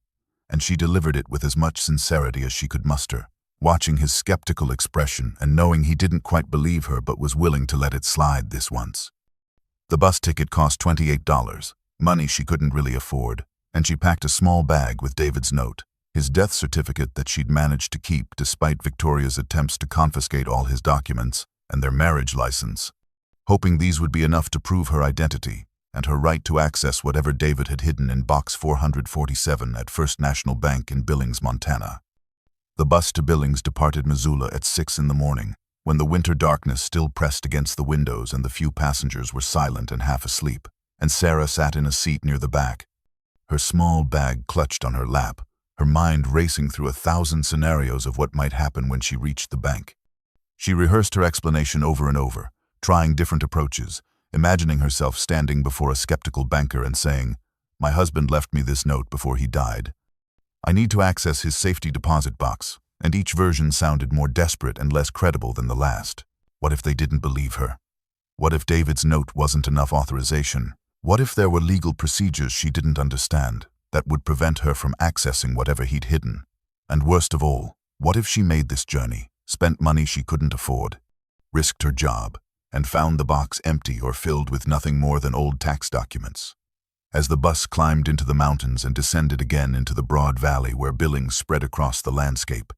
and she delivered it with as much sincerity as she could muster, watching his skeptical expression and knowing he didn't quite believe her but was willing to let it slide this once. The bus ticket cost $28, money she couldn't really afford, and she packed a small bag with David's note, his death certificate that she'd managed to keep despite Victoria's attempts to confiscate all his documents, and their marriage license, hoping these would be enough to prove her identity and her right to access whatever David had hidden in Box 447 at First National Bank in Billings, Montana. The bus to Billings departed Missoula at 6 in the morning, when the winter darkness still pressed against the windows and the few passengers were silent and half asleep, and Sarah sat in a seat near the back, her small bag clutched on her lap, her mind racing through 1,000 scenarios of what might happen when she reached the bank. She rehearsed her explanation over and over, trying different approaches, imagining herself standing before a skeptical banker and saying, "My husband left me this note before he died. I need to access his safety deposit box," and each version sounded more desperate and less credible than the last. What if they didn't believe her? What if David's note wasn't enough authorization? What if there were legal procedures she didn't understand that would prevent her from accessing whatever he'd hidden? And worst of all, what if she made this journey, spent money she couldn't afford, risked her job, and found the box empty or filled with nothing more than old tax documents? As the bus climbed into the mountains and descended again into the broad valley where Billings spread across the landscape,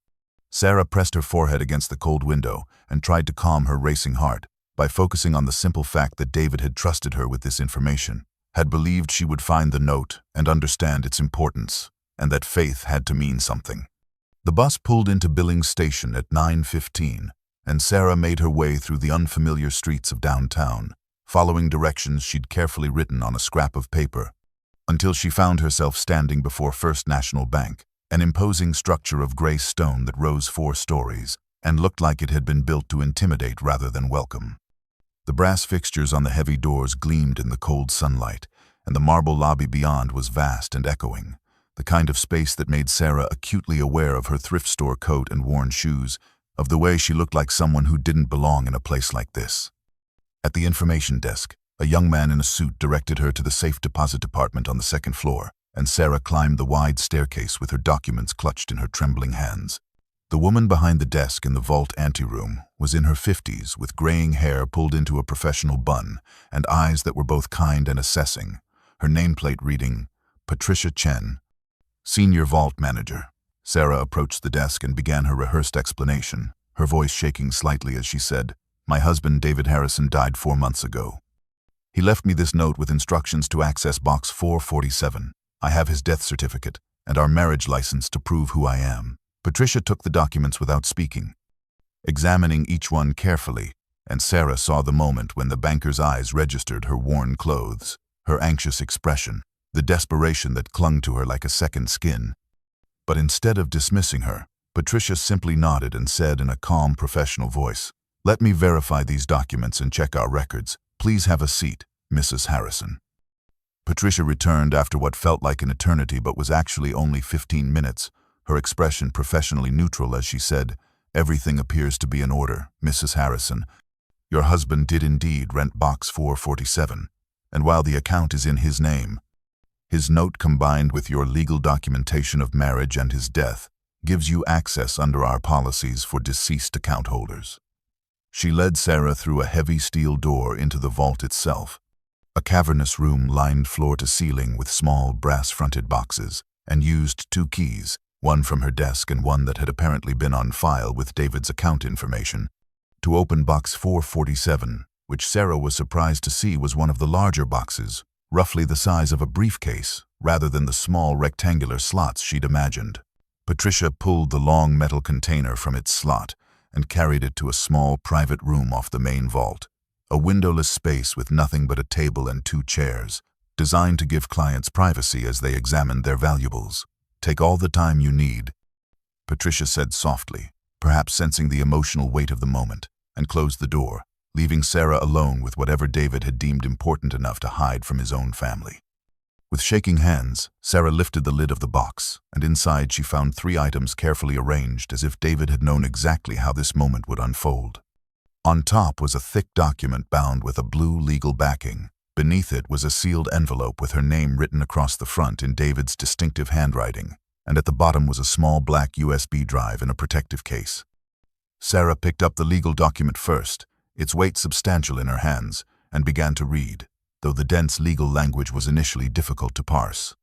Sarah pressed her forehead against the cold window and tried to calm her racing heart by focusing on the simple fact that David had trusted her with this information, had believed she would find the note and understand its importance, and that faith had to mean something. The bus pulled into Billings Station at 9:15, and Sarah made her way through the unfamiliar streets of downtown, following directions she'd carefully written on a scrap of paper, until she found herself standing before First National Bank, an imposing structure of gray stone that rose 4 stories and looked like it had been built to intimidate rather than welcome. The brass fixtures on the heavy doors gleamed in the cold sunlight, and the marble lobby beyond was vast and echoing, the kind of space that made Sarah acutely aware of her thrift store coat and worn shoes, of the way she looked like someone who didn't belong in a place like this. At the information desk, a young man in a suit directed her to the safe deposit department on the 2nd floor, and Sarah climbed the wide staircase with her documents clutched in her trembling hands. The woman behind the desk in the vault anteroom was in her 50s with graying hair pulled into a professional bun and eyes that were both kind and assessing, her nameplate reading, Patricia Chen, Senior Vault Manager. Sarah approached the desk and began her rehearsed explanation, her voice shaking slightly as she said, "My husband, David Harrison, died 4 months ago. He left me this note with instructions to access Box 447. I have his death certificate and our marriage license to prove who I am." Patricia took the documents without speaking, examining each one carefully, and Sarah saw the moment when the banker's eyes registered her worn clothes, her anxious expression, the desperation that clung to her like a second skin. But instead of dismissing her, Patricia simply nodded and said in a calm, professional voice, "Let me verify these documents and check our records. Please have a seat, Mrs. Harrison." Patricia returned after what felt like an eternity but was actually only 15 minutes, her expression professionally neutral as she said, "Everything appears to be in order, Mrs. Harrison. Your husband did indeed rent Box 447, and while the account is in his name, his note combined with your legal documentation of marriage and his death gives you access under our policies for deceased account holders." She led Sarah through a heavy steel door into the vault itself, a cavernous room lined floor to ceiling with small brass-fronted boxes, and used 2 keys, one from her desk and one that had apparently been on file with David's account information, to open Box 447, which Sarah was surprised to see was one of the larger boxes, roughly the size of a briefcase, rather than the small rectangular slots she'd imagined. Patricia pulled the long metal container from its slot and carried it to a small private room off the main vault, a windowless space with nothing but a table and 2 chairs, designed to give clients privacy as they examined their valuables. "Take all the time you need," Patricia said softly, perhaps sensing the emotional weight of the moment, and closed the door, leaving Sarah alone with whatever David had deemed important enough to hide from his own family. With shaking hands, Sarah lifted the lid of the box, and inside she found 3 items carefully arranged as if David had known exactly how this moment would unfold. On top was a thick document bound with a blue legal backing. Beneath it was a sealed envelope with her name written across the front in David's distinctive handwriting, and at the bottom was a small black USB drive in a protective case. Sarah picked up the legal document first, its weight substantial in her hands, and began to read, though the dense legal language was initially difficult to parse.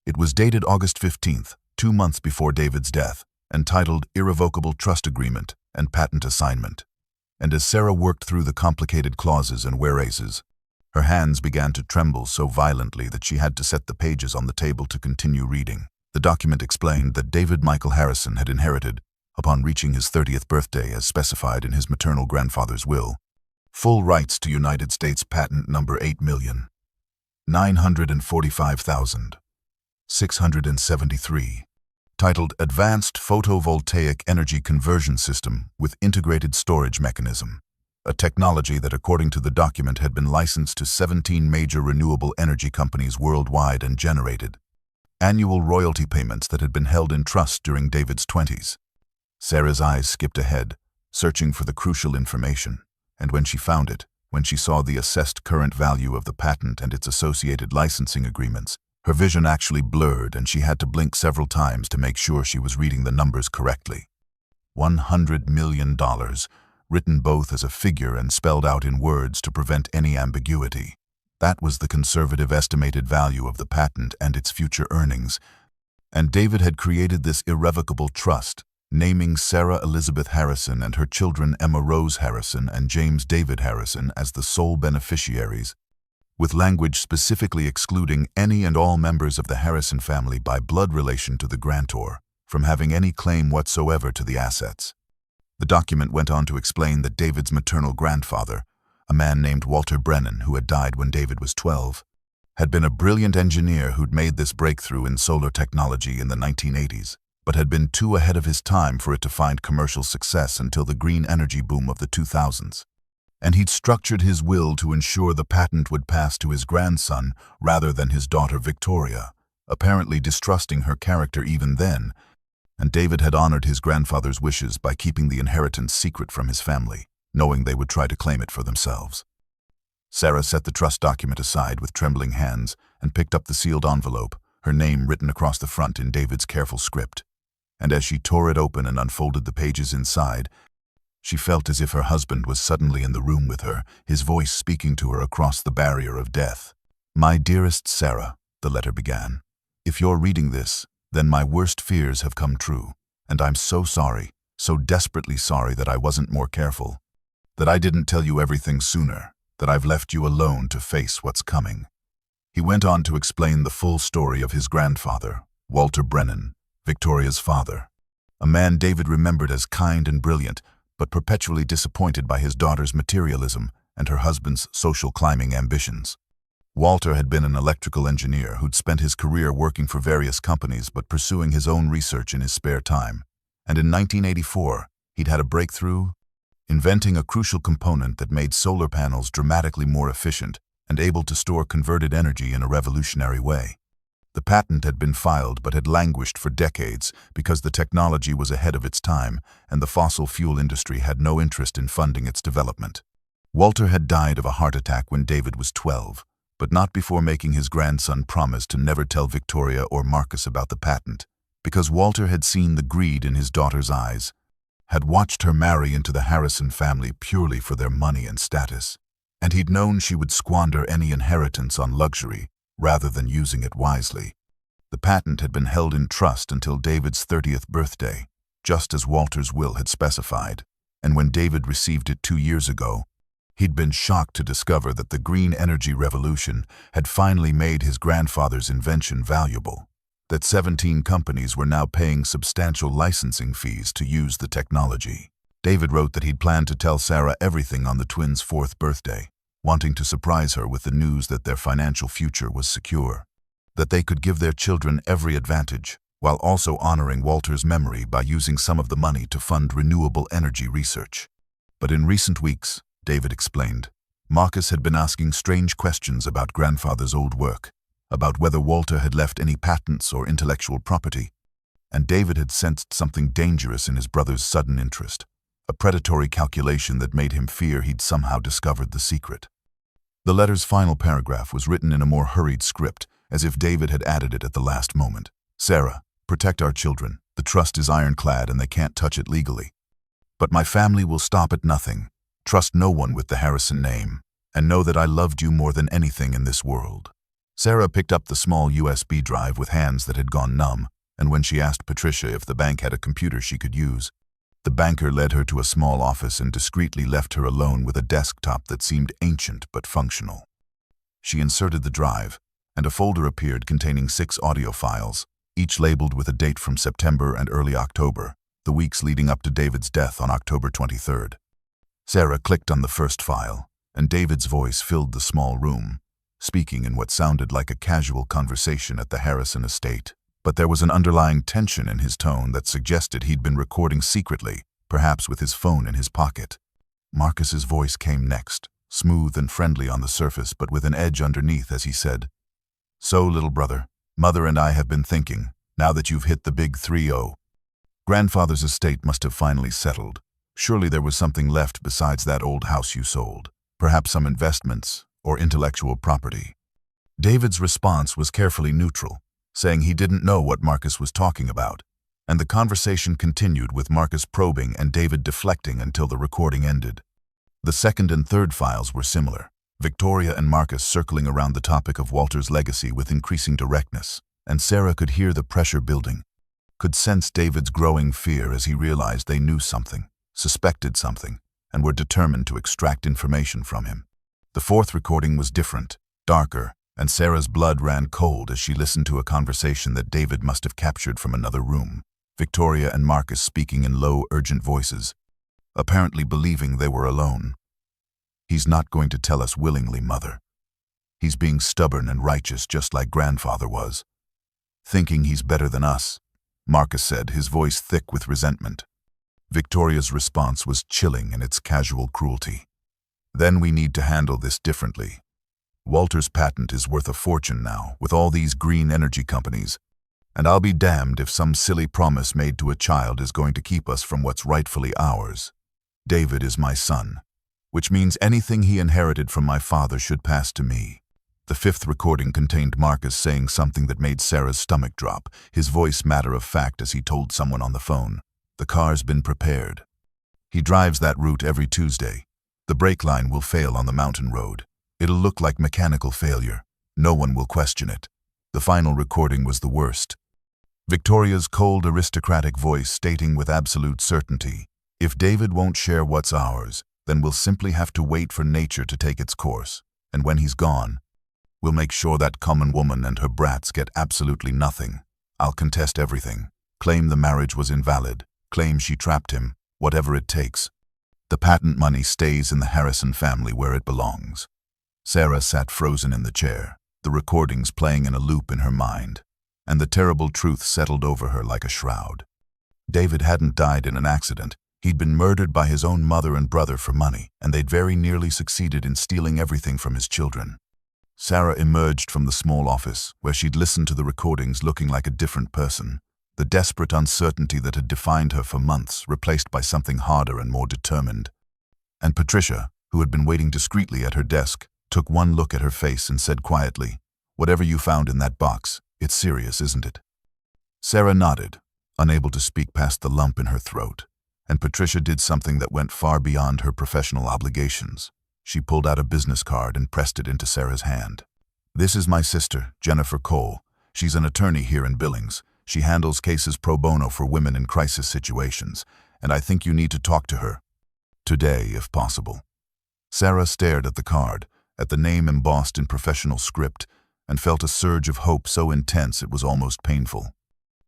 It was dated August 15th, 2 months before David's death, and titled Irrevocable Trust Agreement and Patent Assignment. And as Sarah worked through the complicated clauses and whereases, her hands began to tremble so violently that she had to set the pages on the table to continue reading. The document explained that David Michael Harrison had inherited, upon reaching his 30th birthday as specified in his maternal grandfather's will, full rights to United States Patent Number 8,945,673, titled Advanced Photovoltaic Energy Conversion System with Integrated Storage Mechanism, a technology that, according to the document, had been licensed to 17 major renewable energy companies worldwide and generated annual royalty payments that had been held in trust during David's 20s. Sarah's eyes skipped ahead, searching for the crucial information, and when she found it, when she saw the assessed current value of the patent and its associated licensing agreements, her vision actually blurred and she had to blink several times to make sure she was reading the numbers correctly. $100 million, written both as a figure and spelled out in words to prevent any ambiguity. That was the conservative estimated value of the patent and its future earnings, and David had created this irrevocable trust, naming Sarah Elizabeth Harrison and her children Emma Rose Harrison and James David Harrison as the sole beneficiaries, with language specifically excluding any and all members of the Harrison family by blood relation to the grantor from having any claim whatsoever to the assets. The document went on to explain that David's maternal grandfather, a man named Walter Brennan who had died when David was 12, had been a brilliant engineer who'd made this breakthrough in solar technology in the 1980s, but had been too ahead of his time for it to find commercial success until the green energy boom of the 2000s. And he'd structured his will to ensure the patent would pass to his grandson rather than his daughter Victoria, apparently distrusting her character even then, and David had honored his grandfather's wishes by keeping the inheritance secret from his family, knowing they would try to claim it for themselves. Sarah set the trust document aside with trembling hands and picked up the sealed envelope, her name written across the front in David's careful script. And as she tore it open and unfolded the pages inside, she felt as if her husband was suddenly in the room with her, his voice speaking to her across the barrier of death. "My dearest Sarah," the letter began, If you're reading this, then my worst fears have come true, and I'm so sorry, so desperately sorry that I wasn't more careful, that I didn't tell you everything sooner, that I've left you alone to face what's coming." He went on to explain the full story of his grandfather, Walter Brennan, Victoria's father, a man David remembered as kind and brilliant, but perpetually disappointed by his daughter's materialism and her husband's social climbing ambitions. Walter had been an electrical engineer who'd spent his career working for various companies but pursuing his own research in his spare time. And in 1984, he'd had a breakthrough, inventing a crucial component that made solar panels dramatically more efficient and able to store converted energy in a revolutionary way. The patent had been filed but had languished for decades because the technology was ahead of its time and the fossil fuel industry had no interest in funding its development. Walter had died of a heart attack when David was 12, but not before making his grandson promise to never tell Victoria or Marcus about the patent, because Walter had seen the greed in his daughter's eyes, had watched her marry into the Harrison family purely for their money and status, and he'd known she would squander any inheritance on luxury rather than using it wisely. The patent had been held in trust until David's 30th birthday, just as Walter's will had specified, and when David received it 2 years ago, he'd been shocked to discover that the green energy revolution had finally made his grandfather's invention valuable, that 17 companies were now paying substantial licensing fees to use the technology. David wrote that he'd planned to tell Sarah everything on the twins' 4th birthday, wanting to surprise her with the news that their financial future was secure, that they could give their children every advantage, while also honoring Walter's memory by using some of the money to fund renewable energy research. But in recent weeks, David explained, Marcus had been asking strange questions about grandfather's old work, about whether Walter had left any patents or intellectual property, and David had sensed something dangerous in his brother's sudden interest, a predatory calculation that made him fear he'd somehow discovered the secret. The letter's final paragraph was written in a more hurried script, as if David had added it at the last moment. "Sarah, protect our children. The trust is ironclad and they can't touch it legally. But my family will stop at nothing. Trust no one with the Harrison name, and know that I loved you more than anything in this world." Sarah picked up the small USB drive with hands that had gone numb, and when she asked Patricia if the bank had a computer she could use, the banker led her to a small office and discreetly left her alone with a desktop that seemed ancient but functional. She inserted the drive, and a folder appeared containing 6 audio files, each labeled with a date from September and early October, the weeks leading up to David's death on October 23rd. Sarah clicked on the first file, and David's voice filled the small room, speaking in what sounded like a casual conversation at the Harrison estate. But there was an underlying tension in his tone that suggested he'd been recording secretly, perhaps with his phone in his pocket. Marcus's voice came next, smooth and friendly on the surface but with an edge underneath as he said, "So, little brother, Mother and I have been thinking, now that you've hit the big 3-0. Grandfather's estate must have finally settled. Surely there was something left besides that old house you sold, perhaps some investments or intellectual property." David's response was carefully neutral, saying he didn't know what Marcus was talking about, and the conversation continued with Marcus probing and David deflecting until the recording ended. The second and third files were similar, Victoria and Marcus circling around the topic of Walter's legacy with increasing directness, and Sarah could hear the pressure building, could sense David's growing fear as he realized they knew something, suspected something, and were determined to extract information from him. The fourth recording was different, darker, and Sarah's blood ran cold as she listened to a conversation that David must have captured from another room, Victoria and Marcus speaking in low, urgent voices, apparently believing they were alone. "He's not going to tell us willingly, Mother. He's being stubborn and righteous just like Grandfather was. Thinking he's better than us," Marcus said, his voice thick with resentment. Victoria's response was chilling in its casual cruelty. "Then we need to handle this differently. Walter's patent is worth a fortune now, with all these green energy companies, and I'll be damned if some silly promise made to a child is going to keep us from what's rightfully ours. David is my son, which means anything he inherited from my father should pass to me." The fifth recording contained Marcus saying something that made Sarah's stomach drop, his voice matter-of-fact as he told someone on the phone, "The car's been prepared. He drives that route every Tuesday. The brake line will fail on the mountain road. It'll look like mechanical failure. No one will question it. The final recording was the worst. Victoria's cold aristocratic voice stating with absolute certainty, "If David won't share what's ours, then we'll simply have to wait for nature to take its course. And when he's gone, we'll make sure that common woman and her brats get absolutely nothing. I'll contest everything. Claim the marriage was invalid. Claim she trapped him. Whatever it takes. The patent money stays in the Harrison family where it belongs." Sarah sat frozen in the chair, the recordings playing in a loop in her mind, and the terrible truth settled over her like a shroud. David hadn't died in an accident. He'd been murdered by his own mother and brother for money, and they'd very nearly succeeded in stealing everything from his children. Sarah emerged from the small office, where she'd listened to the recordings looking like a different person, the desperate uncertainty that had defined her for months replaced by something harder and more determined. And Patricia, who had been waiting discreetly at her desk, took one look at her face and said quietly, "Whatever you found in that box, it's serious, isn't it?" Sarah nodded, unable to speak past the lump in her throat, and Patricia did something that went far beyond her professional obligations. She pulled out a business card and pressed it into Sarah's hand. "This is my sister, Jennifer Cole. She's an attorney here in Billings. She handles cases pro bono for women in crisis situations, and I think you need to talk to her. Today, if possible." Sarah stared at the card, at the name embossed in professional script, and felt a surge of hope so intense it was almost painful.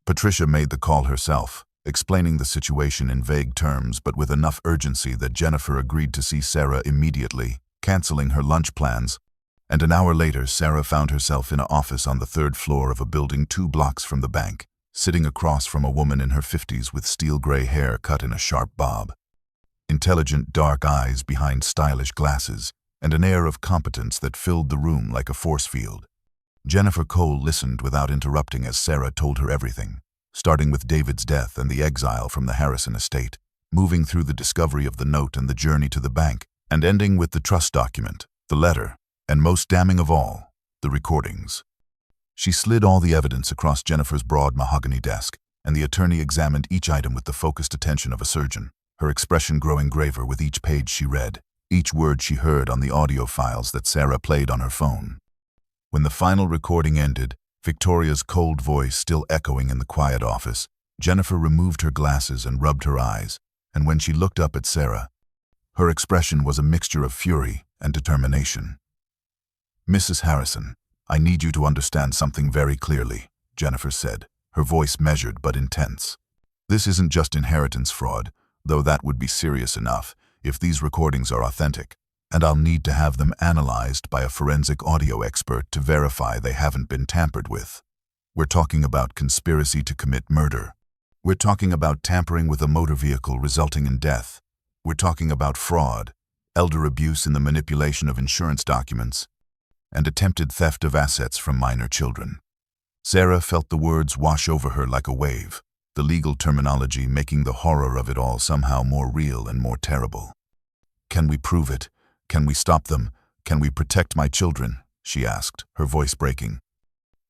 Patricia made the call herself, explaining the situation in vague terms but with enough urgency that Jennifer agreed to see Sarah immediately, canceling her lunch plans. And an hour later, Sarah found herself in an office on the third floor of a building 2 blocks from the bank, sitting across from a woman in her 50s with steel-gray hair cut in a sharp bob. Intelligent dark eyes behind stylish glasses, and an air of competence that filled the room like a force field. Jennifer Cole listened without interrupting as Sarah told her everything, starting with David's death and the exile from the Harrison estate, moving through the discovery of the note and the journey to the bank, and ending with the trust document, the letter, and most damning of all, the recordings. She slid all the evidence across Jennifer's broad mahogany desk, and the attorney examined each item with the focused attention of a surgeon, her expression growing graver with each page she read, each word she heard on the audio files that Sarah played on her phone. When the final recording ended, Victoria's cold voice still echoing in the quiet office, Jennifer removed her glasses and rubbed her eyes, and when she looked up at Sarah, her expression was a mixture of fury and determination. "Mrs. Harrison, I need you to understand something very clearly," Jennifer said, her voice measured but intense. "This isn't just inheritance fraud, though that would be serious enough if these recordings are authentic, and I'll need to have them analyzed by a forensic audio expert to verify they haven't been tampered with. We're talking about conspiracy to commit murder. We're talking about tampering with a motor vehicle resulting in death. We're talking about fraud, elder abuse in the manipulation of insurance documents, and attempted theft of assets from minor children." Sarah felt the words wash over her like a wave, the legal terminology making the horror of it all somehow more real and more terrible. "Can we prove it? Can we stop them? Can we protect my children?" she asked, her voice breaking.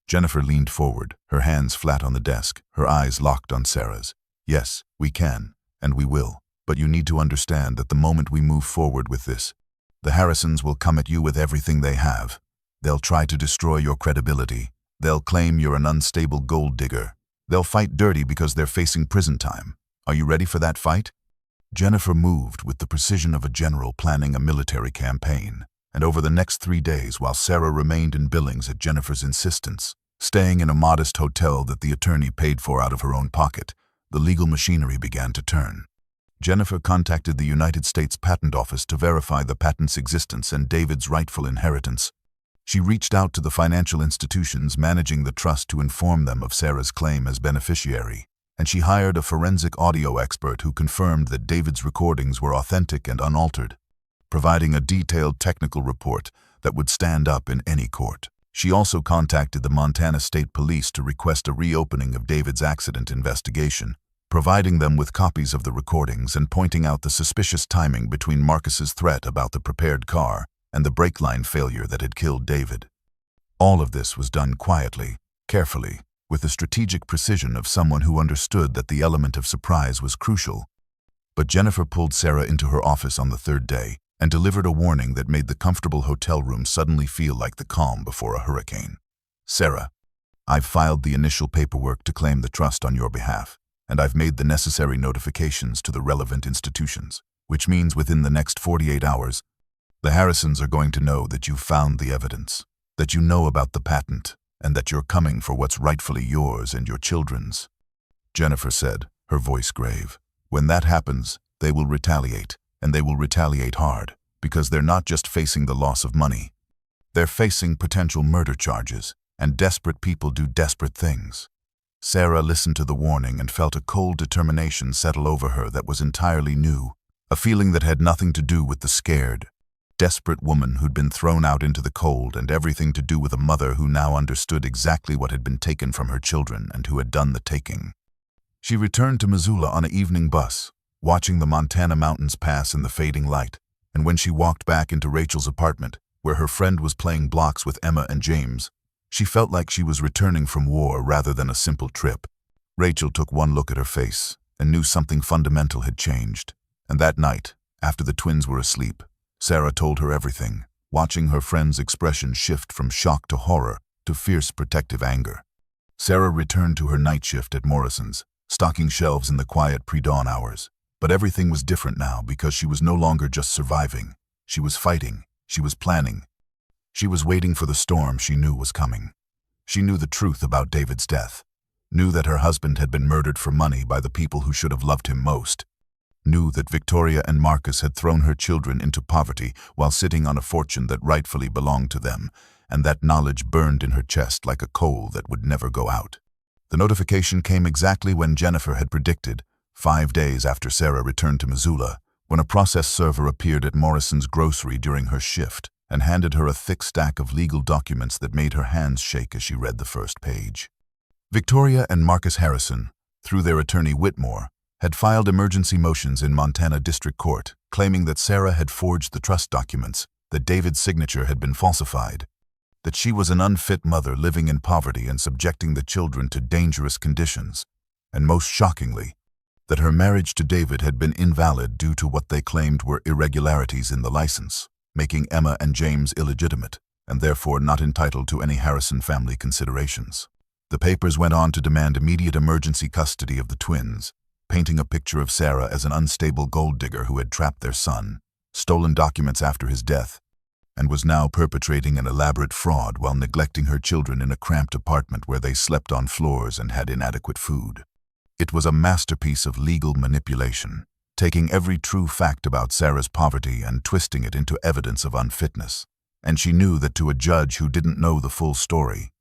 Jennifer leaned forward, her hands flat on the desk, her eyes locked on Sarah's. "Yes, we can, and we will, but you need to understand that the moment we move forward with this, the Harrisons will come at you with everything they have. They'll try to destroy your credibility. They'll claim you're an unstable gold digger. They'll fight dirty because they're facing prison time. Are you ready for that fight?" Jennifer moved with the precision of a general planning a military campaign, and over the next 3 days, while Sarah remained in Billings at Jennifer's insistence, staying in a modest hotel that the attorney paid for out of her own pocket, the legal machinery began to turn. Jennifer contacted the United States Patent Office to verify the patent's existence and David's rightful inheritance. She reached out to the financial institutions managing the trust to inform them of Sarah's claim as beneficiary, and she hired a forensic audio expert who confirmed that David's recordings were authentic and unaltered, providing a detailed technical report that would stand up in any court. She also contacted the Montana State Police to request a reopening of David's accident investigation, providing them with copies of the recordings and pointing out the suspicious timing between Marcus's threat about the prepared car and the brake line failure that had killed David. All of this was done quietly, carefully, with the strategic precision of someone who understood that the element of surprise was crucial. But Jennifer pulled Sarah into her office on the 3rd day and delivered a warning that made the comfortable hotel room suddenly feel like the calm before a hurricane. "Sarah, I've filed the initial paperwork to claim the trust on your behalf, and I've made the necessary notifications to the relevant institutions, which means within the next 48 hours, the Harrisons are going to know that you've found the evidence, that you know about the patent, and that you're coming for what's rightfully yours and your children's. Jennifer said, her voice grave. When that happens, they will retaliate, and they will retaliate hard, because they're not just facing the loss of money. They're facing potential murder charges, and desperate people do desperate things. Sarah listened to the warning and felt a cold determination settle over her that was entirely new, a feeling that had nothing to do with the scared, desperate woman who'd been thrown out into the cold and everything to do with a mother who now understood exactly what had been taken from her children and who had done the taking. She returned to Missoula on an evening bus, watching the Montana mountains pass in the fading light, and when she walked back into Rachel's apartment, where her friend was playing blocks with Emma and James, she felt like she was returning from war rather than a simple trip. Rachel took one look at her face and knew something fundamental had changed. And that night, after the twins were asleep, Sarah told her everything, watching her friend's expression shift from shock to horror to fierce protective anger. Sarah returned to her night shift at Morrison's, stocking shelves in the quiet pre-dawn hours. But everything was different now because she was no longer just surviving. She was fighting. She was planning. She was waiting for the storm she knew was coming. She knew the truth about David's death, knew that her husband had been murdered for money by the people who should have loved him most, knew that Victoria and Marcus had thrown her children into poverty while sitting on a fortune that rightfully belonged to them, and that knowledge burned in her chest like a coal that would never go out. The notification came exactly when Jennifer had predicted, 5 days after Sarah returned to Missoula, when a process server appeared at Morrison's grocery during her shift and handed her a thick stack of legal documents that made her hands shake as she read the first page. Victoria and Marcus Harrison, through their attorney Whitmore, had filed emergency motions in Montana District Court, claiming that Sarah had forged the trust documents, that David's signature had been falsified, that she was an unfit mother living in poverty and subjecting the children to dangerous conditions, and most shockingly, that her marriage to David had been invalid due to what they claimed were irregularities in the license, making Emma and James illegitimate, and therefore not entitled to any Harrison family considerations. The papers went on to demand immediate emergency custody of the twins, painting a picture of Sarah as an unstable gold digger who had trapped their son, stolen documents after his death, and was now perpetrating an elaborate fraud while neglecting her children in a cramped apartment where they slept on floors and had inadequate food. It was a masterpiece of legal manipulation, taking every true fact about Sarah's poverty and twisting it into evidence of unfitness. And she knew that to a judge who didn't know the full story,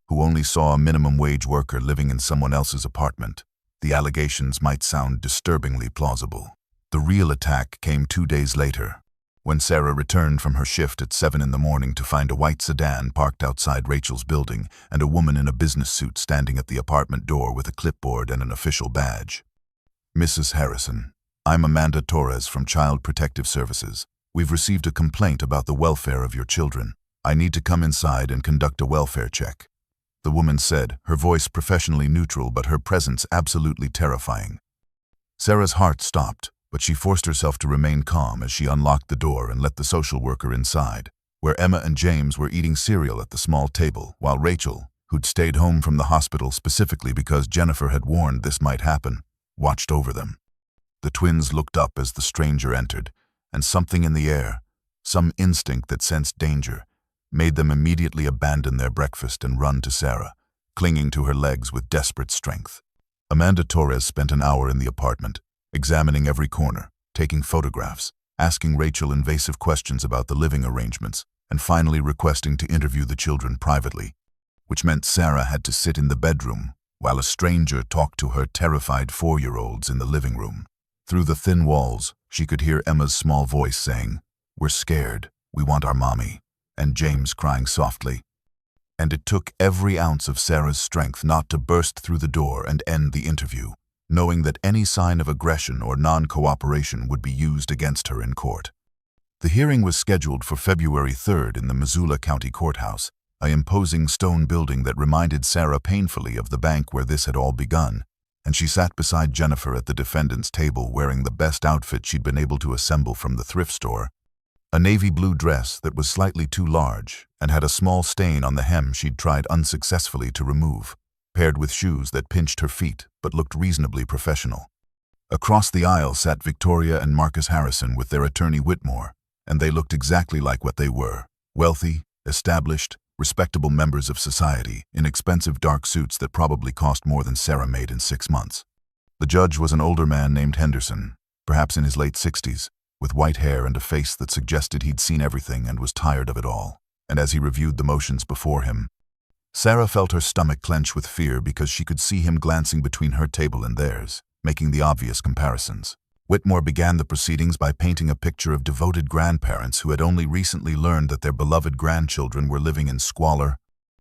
who only saw a minimum wage worker living in someone else's apartment, the allegations might sound disturbingly plausible. The real attack came 2 days later, when Sarah returned from her shift at 7 in the morning to find a white sedan parked outside Rachel's building and a woman in a business suit standing at the apartment door with a clipboard and an official badge. Mrs. Harrison, I'm Amanda Torres from Child Protective Services. We've received a complaint about the welfare of your children. I need to come inside and conduct a welfare check. The woman said, her voice professionally neutral but her presence absolutely terrifying. Sarah's heart stopped, but she forced herself to remain calm as she unlocked the door and let the social worker inside, where Emma and James were eating cereal at the small table, while Rachel, who'd stayed home from the hospital specifically because Jennifer had warned this might happen, watched over them. The twins looked up as the stranger entered, and something in the air, some instinct that sensed danger, made them immediately abandon their breakfast and run to Sarah, clinging to her legs with desperate strength. Amanda Torres spent an hour in the apartment, examining every corner, taking photographs, asking Rachel invasive questions about the living arrangements, and finally requesting to interview the children privately, which meant Sarah had to sit in the bedroom while a stranger talked to her terrified 4-year-olds in the living room. Through the thin walls, she could hear Emma's small voice saying, "We're scared, we want our mommy," and James crying softly. And it took every ounce of Sarah's strength not to burst through the door and end the interview, knowing that any sign of aggression or non-cooperation would be used against her in court. The hearing was scheduled for February 3rd in the Missoula County Courthouse, an imposing stone building that reminded Sarah painfully of the bank where this had all begun, and she sat beside Jennifer at the defendant's table wearing the best outfit she'd been able to assemble from the thrift store. A navy blue dress that was slightly too large and had a small stain on the hem she'd tried unsuccessfully to remove, paired with shoes that pinched her feet but looked reasonably professional. Across the aisle sat Victoria and Marcus Harrison with their attorney Whitmore, and they looked exactly like what they were: wealthy, established, respectable members of society in expensive dark suits that probably cost more than Sarah made in 6 months. The judge was an older man named Henderson, perhaps in his late 60s, with white hair and a face that suggested he'd seen everything and was tired of it all. And as he reviewed the motions before him, Sarah felt her stomach clench with fear because she could see him glancing between her table and theirs, making the obvious comparisons. Whitmore began the proceedings by painting a picture of devoted grandparents who had only recently learned that their beloved grandchildren were living in squalor,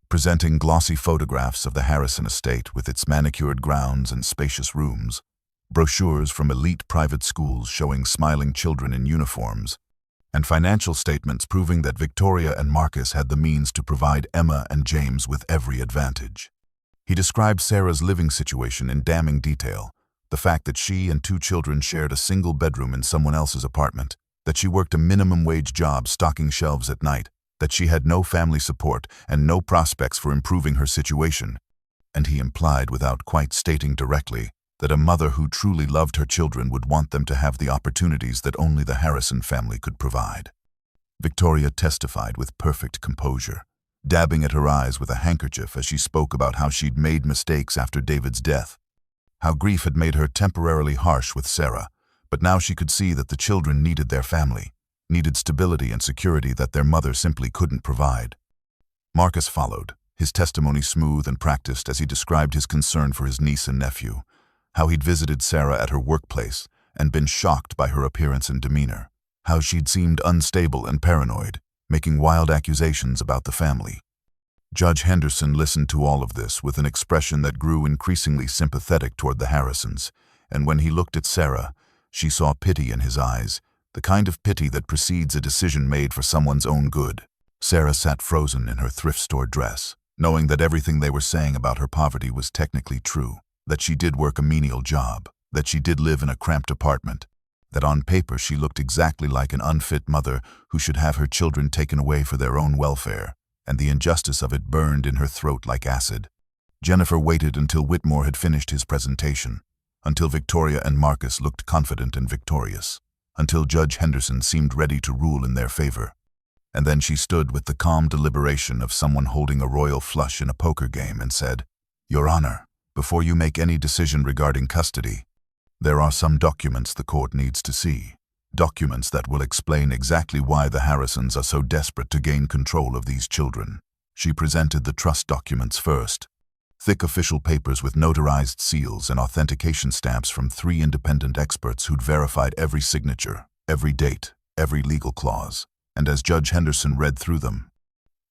presenting glossy photographs of the Harrison estate with its manicured grounds and spacious rooms, brochures from elite private schools showing smiling children in uniforms, and financial statements proving that Victoria and Marcus had the means to provide Emma and James with every advantage. He described Sarah's living situation in damning detail: the fact that she and 2 children shared a single bedroom in someone else's apartment, that she worked a minimum wage job stocking shelves at night, that she had no family support and no prospects for improving her situation, and he implied, without quite stating directly, that a mother who truly loved her children would want them to have the opportunities that only the Harrison family could provide. Victoria testified with perfect composure, dabbing at her eyes with a handkerchief as she spoke about how she'd made mistakes after David's death, how grief had made her temporarily harsh with Sarah, but now she could see that the children needed their family, needed stability and security that their mother simply couldn't provide. Marcus followed, his testimony smooth and practiced as he described his concern for his niece and nephew, how he'd visited Sarah at her workplace and been shocked by her appearance and demeanor, how she'd seemed unstable and paranoid, making wild accusations about the family. Judge Henderson listened to all of this with an expression that grew increasingly sympathetic toward the Harrisons, and when he looked at Sarah, she saw pity in his eyes, the kind of pity that precedes a decision made for someone's own good. Sarah sat frozen in her thrift store dress, knowing that everything they were saying about her poverty was technically true, that she did work a menial job, that she did live in a cramped apartment, that on paper she looked exactly like an unfit mother who should have her children taken away for their own welfare, and the injustice of it burned in her throat like acid. Jennifer waited until Whitmore had finished his presentation, until Victoria and Marcus looked confident and victorious, until Judge Henderson seemed ready to rule in their favor. And then she stood with the calm deliberation of someone holding a royal flush in a poker game and said, "Your Honor, before you make any decision regarding custody, there are some documents the court needs to see. Documents that will explain exactly why the Harrisons are so desperate to gain control of these children." She presented the trust documents first, thick official papers with notarized seals and authentication stamps from 3 independent experts who'd verified every signature, every date, every legal clause. And as Judge Henderson read through them,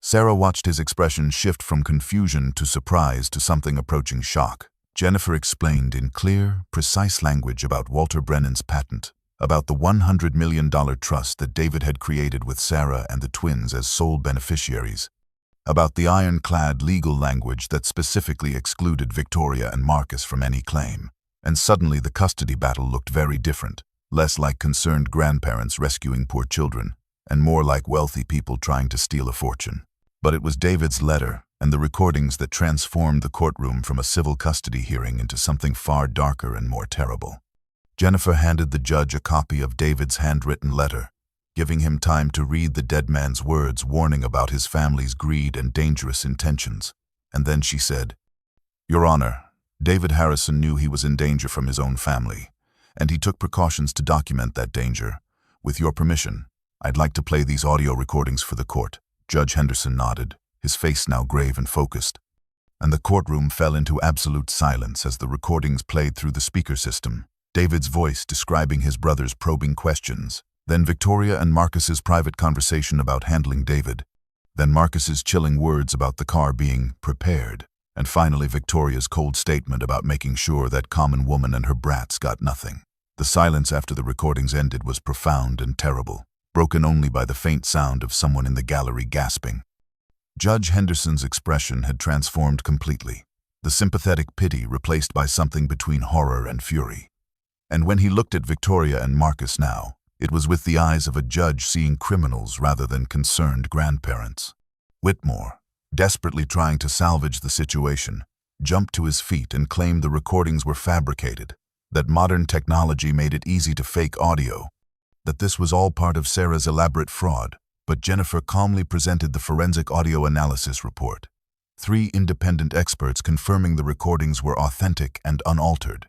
Sarah watched his expression shift from confusion to surprise to something approaching shock. Jennifer explained in clear, precise language about Walter Brennan's patent, about the $100 million trust that David had created with Sarah and the twins as sole beneficiaries, about the ironclad legal language that specifically excluded Victoria and Marcus from any claim. And suddenly the custody battle looked very different, less like concerned grandparents rescuing poor children, and more like wealthy people trying to steal a fortune. But it was David's letter and the recordings that transformed the courtroom from a civil custody hearing into something far darker and more terrible. Jennifer handed the judge a copy of David's handwritten letter, giving him time to read the dead man's words warning about his family's greed and dangerous intentions. And then she said, "Your Honor, David Harrison knew he was in danger from his own family, and he took precautions to document that danger. With your permission, I'd like to play these audio recordings for the court." Judge Henderson nodded, his face now grave and focused, and the courtroom fell into absolute silence as the recordings played through the speaker system. David's voice describing his brother's probing questions, then Victoria and Marcus's private conversation about handling David, then Marcus's chilling words about the car being prepared, and finally Victoria's cold statement about making sure that common woman and her brats got nothing. The silence after the recordings ended was profound and terrible, broken only by the faint sound of someone in the gallery gasping. Judge Henderson's expression had transformed completely, the sympathetic pity replaced by something between horror and fury. And when he looked at Victoria and Marcus now, It was with the eyes of a judge seeing criminals rather than concerned grandparents. Whitmore, desperately trying to salvage the situation, jumped to his feet and claimed the recordings were fabricated, that modern technology made it easy to fake audio, that this was all part of Sarah's elaborate fraud. But Jennifer calmly presented the forensic audio analysis report. 3 independent experts confirming the recordings were authentic and unaltered,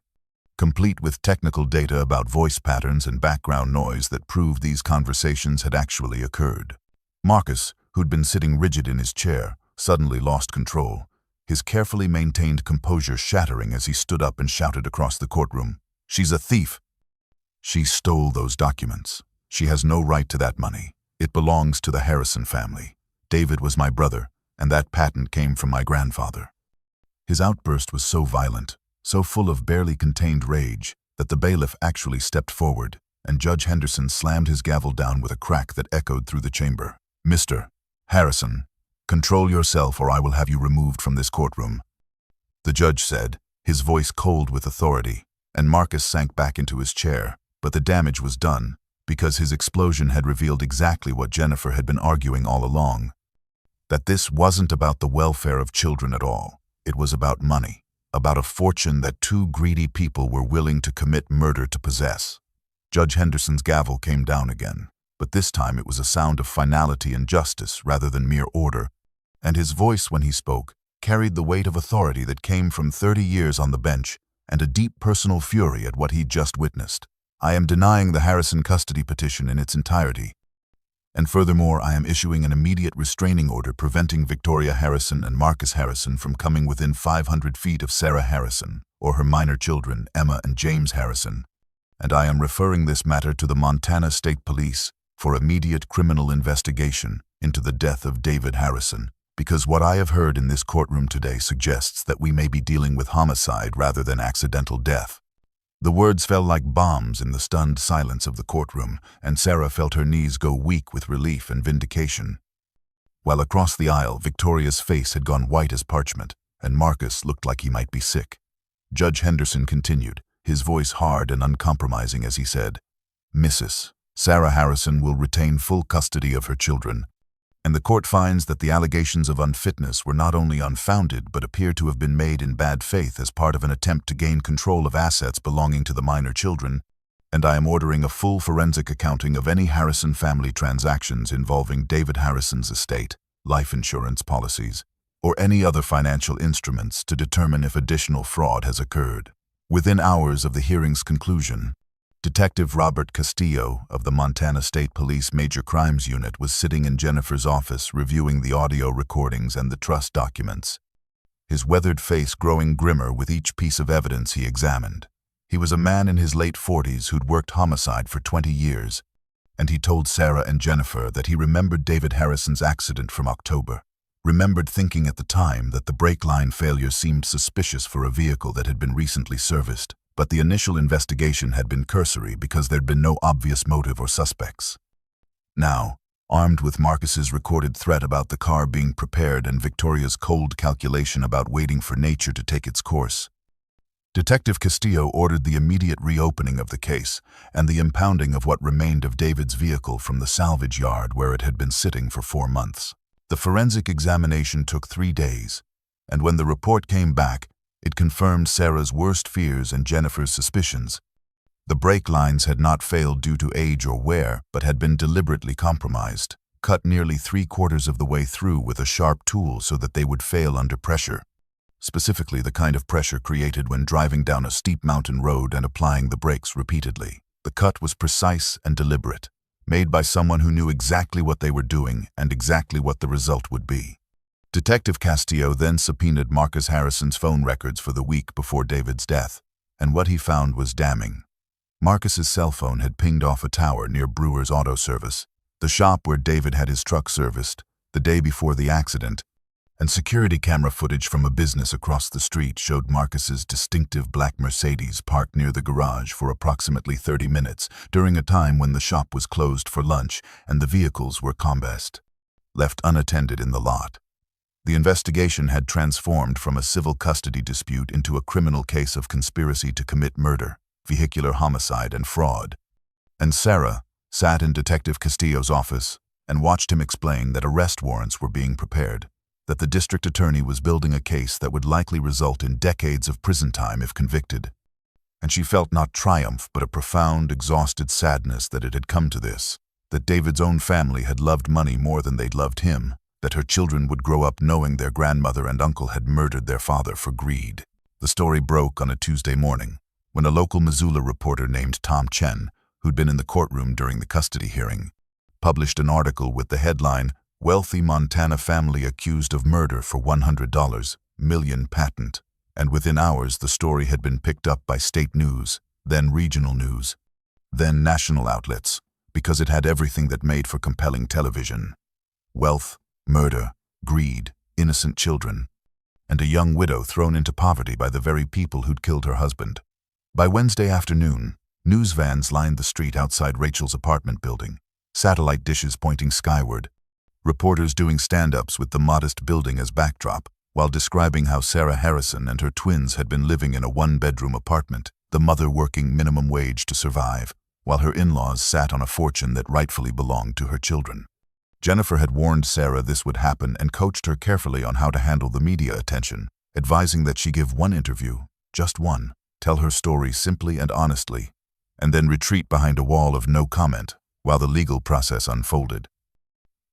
complete with technical data about voice patterns and background noise that proved these conversations had actually occurred. Marcus, who'd been sitting rigid in his chair, suddenly lost control, his carefully maintained composure shattering as he stood up and shouted across the courtroom, "She's a thief! She stole those documents. She has no right to that money. It belongs to the Harrison family. David was my brother, and that patent came from my grandfather." His outburst was so violent, so full of barely contained rage, that the bailiff actually stepped forward, and Judge Henderson slammed his gavel down with a crack that echoed through the chamber. "Mr. Harrison, control yourself or I will have you removed from this courtroom," the judge said, his voice cold with authority, and Marcus sank back into his chair. But the damage was done, because his explosion had revealed exactly what Jennifer had been arguing all along. That this wasn't about the welfare of children at all. It was about money, about a fortune that 2 greedy people were willing to commit murder to possess. Judge Henderson's gavel came down again, but this time it was a sound of finality and justice rather than mere order, and his voice when he spoke carried the weight of authority that came from 30 years on the bench and a deep personal fury at what he'd just witnessed. "I am denying the Harrison custody petition in its entirety. And furthermore, I am issuing an immediate restraining order preventing Victoria Harrison and Marcus Harrison from coming within 500 feet of Sarah Harrison, or her minor children, Emma and James Harrison. And I am referring this matter to the Montana State Police for immediate criminal investigation into the death of David Harrison, because what I have heard in this courtroom today suggests that we may be dealing with homicide rather than accidental death." The words fell like bombs in the stunned silence of the courtroom, and Sarah felt her knees go weak with relief and vindication. While across the aisle, Victoria's face had gone white as parchment, and Marcus looked like he might be sick. Judge Henderson continued, his voice hard and uncompromising as he said, "Mrs. Sarah Harrison will retain full custody of her children, and the court finds that the allegations of unfitness were not only unfounded but appear to have been made in bad faith as part of an attempt to gain control of assets belonging to the minor children, and I am ordering a full forensic accounting of any Harrison family transactions involving David Harrison's estate, life insurance policies, or any other financial instruments to determine if additional fraud has occurred." Within hours of the hearing's conclusion, Detective Robert Castillo of the Montana State Police Major Crimes Unit was sitting in Jennifer's office reviewing the audio recordings and the trust documents, his weathered face growing grimmer with each piece of evidence he examined. He was a man in his late 40s who'd worked homicide for 20 years, and he told Sarah and Jennifer that he remembered David Harrison's accident from October, remembered thinking at the time that the brake line failure seemed suspicious for a vehicle that had been recently serviced. But the initial investigation had been cursory because there'd been no obvious motive or suspects. Now, armed with Marcus's recorded threat about the car being prepared and Victoria's cold calculation about waiting for nature to take its course, Detective Castillo ordered the immediate reopening of the case and the impounding of what remained of David's vehicle from the salvage yard where it had been sitting for 4 months. The forensic examination took 3 days, and when the report came back, it confirmed Sarah's worst fears and Jennifer's suspicions. The brake lines had not failed due to age or wear, but had been deliberately compromised, cut nearly 3/4 of the way through with a sharp tool so that they would fail under pressure, specifically the kind of pressure created when driving down a steep mountain road and applying the brakes repeatedly. The cut was precise and deliberate, made by someone who knew exactly what they were doing and exactly what the result would be. Detective Castillo then subpoenaed Marcus Harrison's phone records for the week before David's death, and what he found was damning. Marcus's cell phone had pinged off a tower near Brewer's Auto Service, the shop where David had his truck serviced, the day before the accident, and security camera footage from a business across the street showed Marcus's distinctive black Mercedes parked near the garage for approximately 30 minutes during a time when the shop was closed for lunch and the vehicles were combust, left unattended in the lot. The investigation had transformed from a civil custody dispute into a criminal case of conspiracy to commit murder, vehicular homicide, and fraud. And Sarah, sat in Detective Castillo's office, and watched him explain that arrest warrants were being prepared, that the district attorney was building a case that would likely result in decades of prison time if convicted. And she felt not triumph but a profound, exhausted sadness that it had come to this, that David's own family had loved money more than they'd loved him, that her children would grow up knowing their grandmother and uncle had murdered their father for greed. The story broke on a Tuesday morning, when a local Missoula reporter named Tom Chen, who'd been in the courtroom during the custody hearing, published an article with the headline, "Wealthy Montana Family Accused of Murder for $100 Million Patent." And within hours the story had been picked up by state news, then regional news, then national outlets, because it had everything that made for compelling television. Wealth, murder, greed, innocent children, and a young widow thrown into poverty by the very people who'd killed her husband. By Wednesday afternoon, news vans lined the street outside Rachel's apartment building, satellite dishes pointing skyward, reporters doing stand-ups with the modest building as backdrop, while describing how Sarah Harrison and her twins had been living in a one-bedroom apartment, the mother working minimum wage to survive, while her in-laws sat on a fortune that rightfully belonged to her children. Jennifer had warned Sarah this would happen and coached her carefully on how to handle the media attention, advising that she give one interview, just one, tell her story simply and honestly, and then retreat behind a wall of no comment while the legal process unfolded.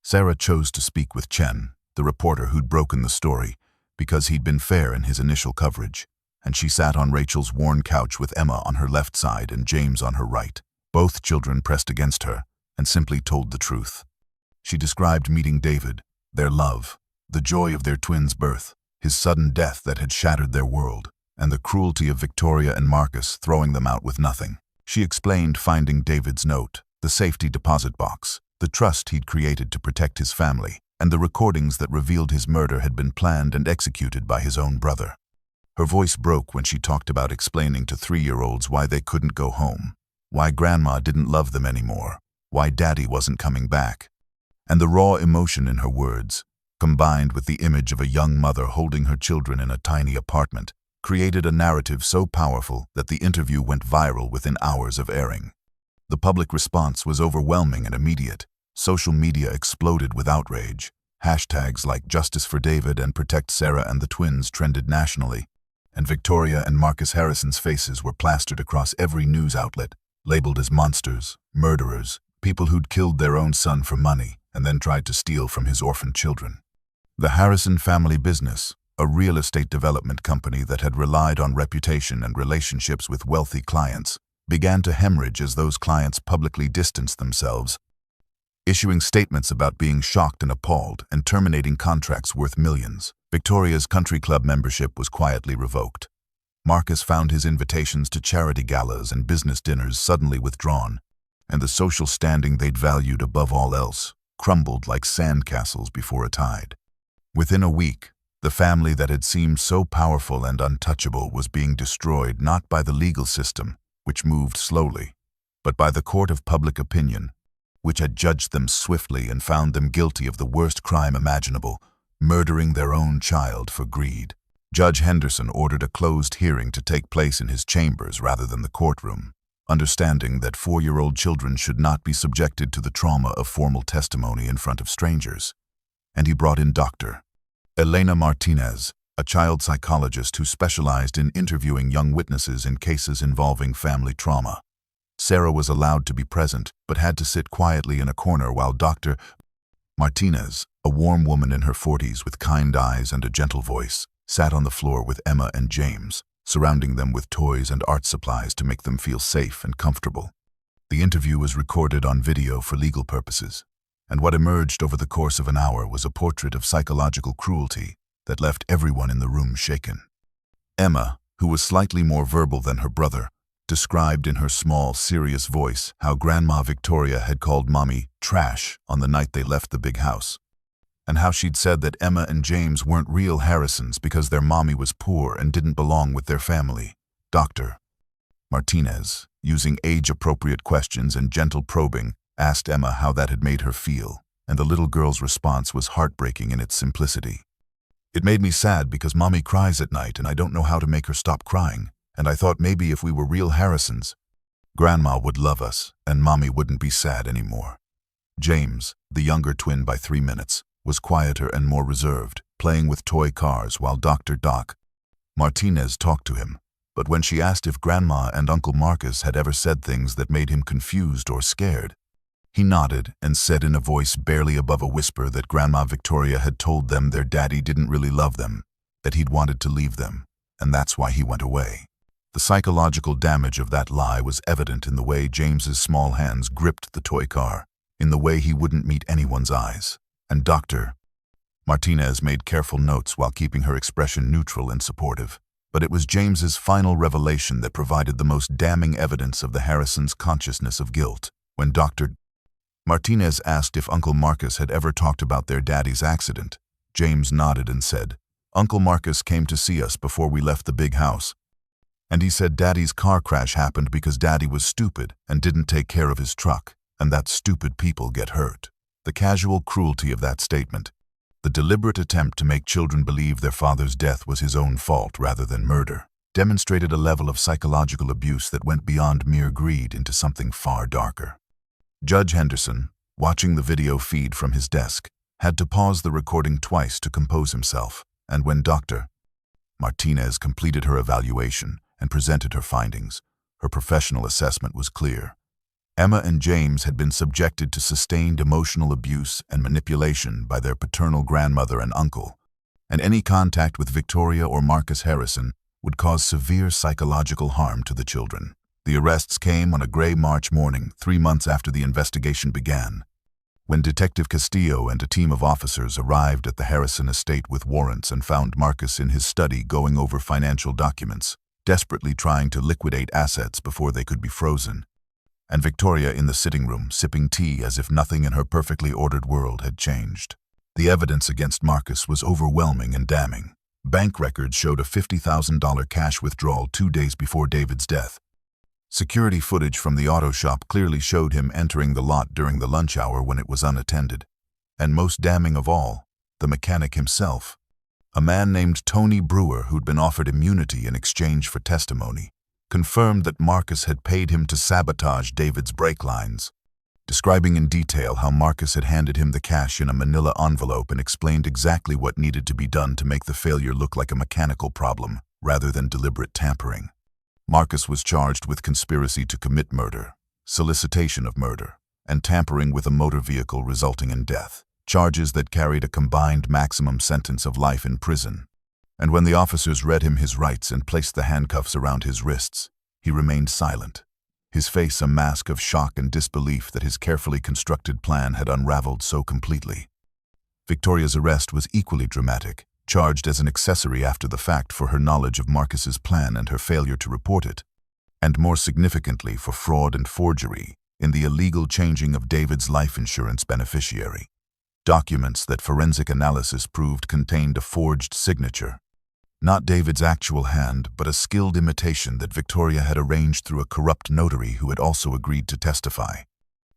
Sarah chose to speak with Chen, the reporter who'd broken the story, because he'd been fair in his initial coverage, and she sat on Rachel's worn couch with Emma on her left side and James on her right, both children pressed against her, and simply told the truth. She described meeting David, their love, the joy of their twins' birth, his sudden death that had shattered their world, and the cruelty of Victoria and Marcus throwing them out with nothing. She explained finding David's note, the safety deposit box, the trust he'd created to protect his family, and the recordings that revealed his murder had been planned and executed by his own brother. Her voice broke when she talked about explaining to 3-year-olds why they couldn't go home, why Grandma didn't love them anymore, why Daddy wasn't coming back. And the raw emotion in her words, combined with the image of a young mother holding her children in a tiny apartment, created a narrative so powerful that the interview went viral within hours of airing. The public response was overwhelming and immediate. Social media exploded with outrage. Hashtags like Justice for David and Protect Sarah and the Twins trended nationally, and Victoria and Marcus Harrison's faces were plastered across every news outlet, labeled as monsters, murderers, people who'd killed their own son for money and then tried to steal from his orphaned children. The Harrison family business, a real estate development company that had relied on reputation and relationships with wealthy clients, began to hemorrhage as those clients publicly distanced themselves, issuing statements about being shocked and appalled and terminating contracts worth millions. Victoria's country club membership was quietly revoked. Marcus found his invitations to charity galas and business dinners suddenly withdrawn, and the social standing they'd valued above all else crumbled like sandcastles before a tide. Within a week, the family that had seemed so powerful and untouchable was being destroyed not by the legal system, which moved slowly, but by the court of public opinion, which had judged them swiftly and found them guilty of the worst crime imaginable, murdering their own child for greed. Judge Henderson ordered a closed hearing to take place in his chambers rather than the courtroom, understanding that 4-year-old children should not be subjected to the trauma of formal testimony in front of strangers. And he brought in Dr. Elena Martinez, a child psychologist who specialized in interviewing young witnesses in cases involving family trauma. Sarah was allowed to be present, but had to sit quietly in a corner while Dr. Martinez, a warm woman in her 40s with kind eyes and a gentle voice, sat on the floor with Emma and James, surrounding them with toys and art supplies to make them feel safe and comfortable. The interview was recorded on video for legal purposes, and what emerged over the course of an hour was a portrait of psychological cruelty that left everyone in the room shaken. Emma, who was slightly more verbal than her brother, described in her small, serious voice how Grandma Victoria had called Mommy trash on the night they left the big house, and how she'd said that Emma and James weren't real Harrisons because their mommy was poor and didn't belong with their family. Dr. Martinez, using age-appropriate questions and gentle probing, asked Emma how that had made her feel, and the little girl's response was heartbreaking in its simplicity. "It made me sad because Mommy cries at night and I don't know how to make her stop crying, and I thought maybe if we were real Harrisons, Grandma would love us, and Mommy wouldn't be sad anymore. James, the younger twin by 3 minutes, was quieter and more reserved, playing with toy cars while Dr. Doc Martinez talked to him. But when she asked if Grandma and Uncle Marcus had ever said things that made him confused or scared, he nodded and said in a voice barely above a whisper that Grandma Victoria had told them their daddy didn't really love them, that he'd wanted to leave them, and that's why he went away. The psychological damage of that lie was evident in the way James's small hands gripped the toy car, in the way he wouldn't meet anyone's eyes. And Dr. Martinez made careful notes while keeping her expression neutral and supportive. But it was James's final revelation that provided the most damning evidence of the Harrisons' consciousness of guilt. When Dr. Martinez asked if Uncle Marcus had ever talked about their daddy's accident, James nodded and said, "Uncle Marcus came to see us before we left the big house. And he said Daddy's car crash happened because Daddy was stupid and didn't take care of his truck, and that stupid people get hurt." The casual cruelty of that statement, the deliberate attempt to make children believe their father's death was his own fault rather than murder, demonstrated a level of psychological abuse that went beyond mere greed into something far darker. Judge Henderson, watching the video feed from his desk, had to pause the recording twice to compose himself, and when Dr. Martinez completed her evaluation and presented her findings, her professional assessment was clear. Emma and James had been subjected to sustained emotional abuse and manipulation by their paternal grandmother and uncle, and any contact with Victoria or Marcus Harrison would cause severe psychological harm to the children. The arrests came on a gray March morning, 3 months after the investigation began. When Detective Castillo and a team of officers arrived at the Harrison estate with warrants and found Marcus in his study going over financial documents, desperately trying to liquidate assets before they could be frozen, and Victoria in the sitting room sipping tea as if nothing in her perfectly ordered world had changed. The evidence against Marcus was overwhelming and damning. Bank records showed a $50,000 cash withdrawal 2 days before David's death. Security footage from the auto shop clearly showed him entering the lot during the lunch hour when it was unattended. And most damning of all, the mechanic himself, a man named Tony Brewer who'd been offered immunity in exchange for testimony, confirmed that Marcus had paid him to sabotage David's brake lines, describing in detail how Marcus had handed him the cash in a manila envelope and explained exactly what needed to be done to make the failure look like a mechanical problem rather than deliberate tampering. Marcus was charged with conspiracy to commit murder, solicitation of murder, and tampering with a motor vehicle resulting in death, charges that carried a combined maximum sentence of life in prison. And when the officers read him his rights and placed the handcuffs around his wrists, he remained silent, his face a mask of shock and disbelief that his carefully constructed plan had unraveled so completely. Victoria's arrest was equally dramatic, charged as an accessory after the fact for her knowledge of Marcus's plan and her failure to report it, and more significantly for fraud and forgery in the illegal changing of David's life insurance beneficiary. Documents that forensic analysis proved contained a forged signature. Not David's actual hand, but a skilled imitation that Victoria had arranged through a corrupt notary who had also agreed to testify.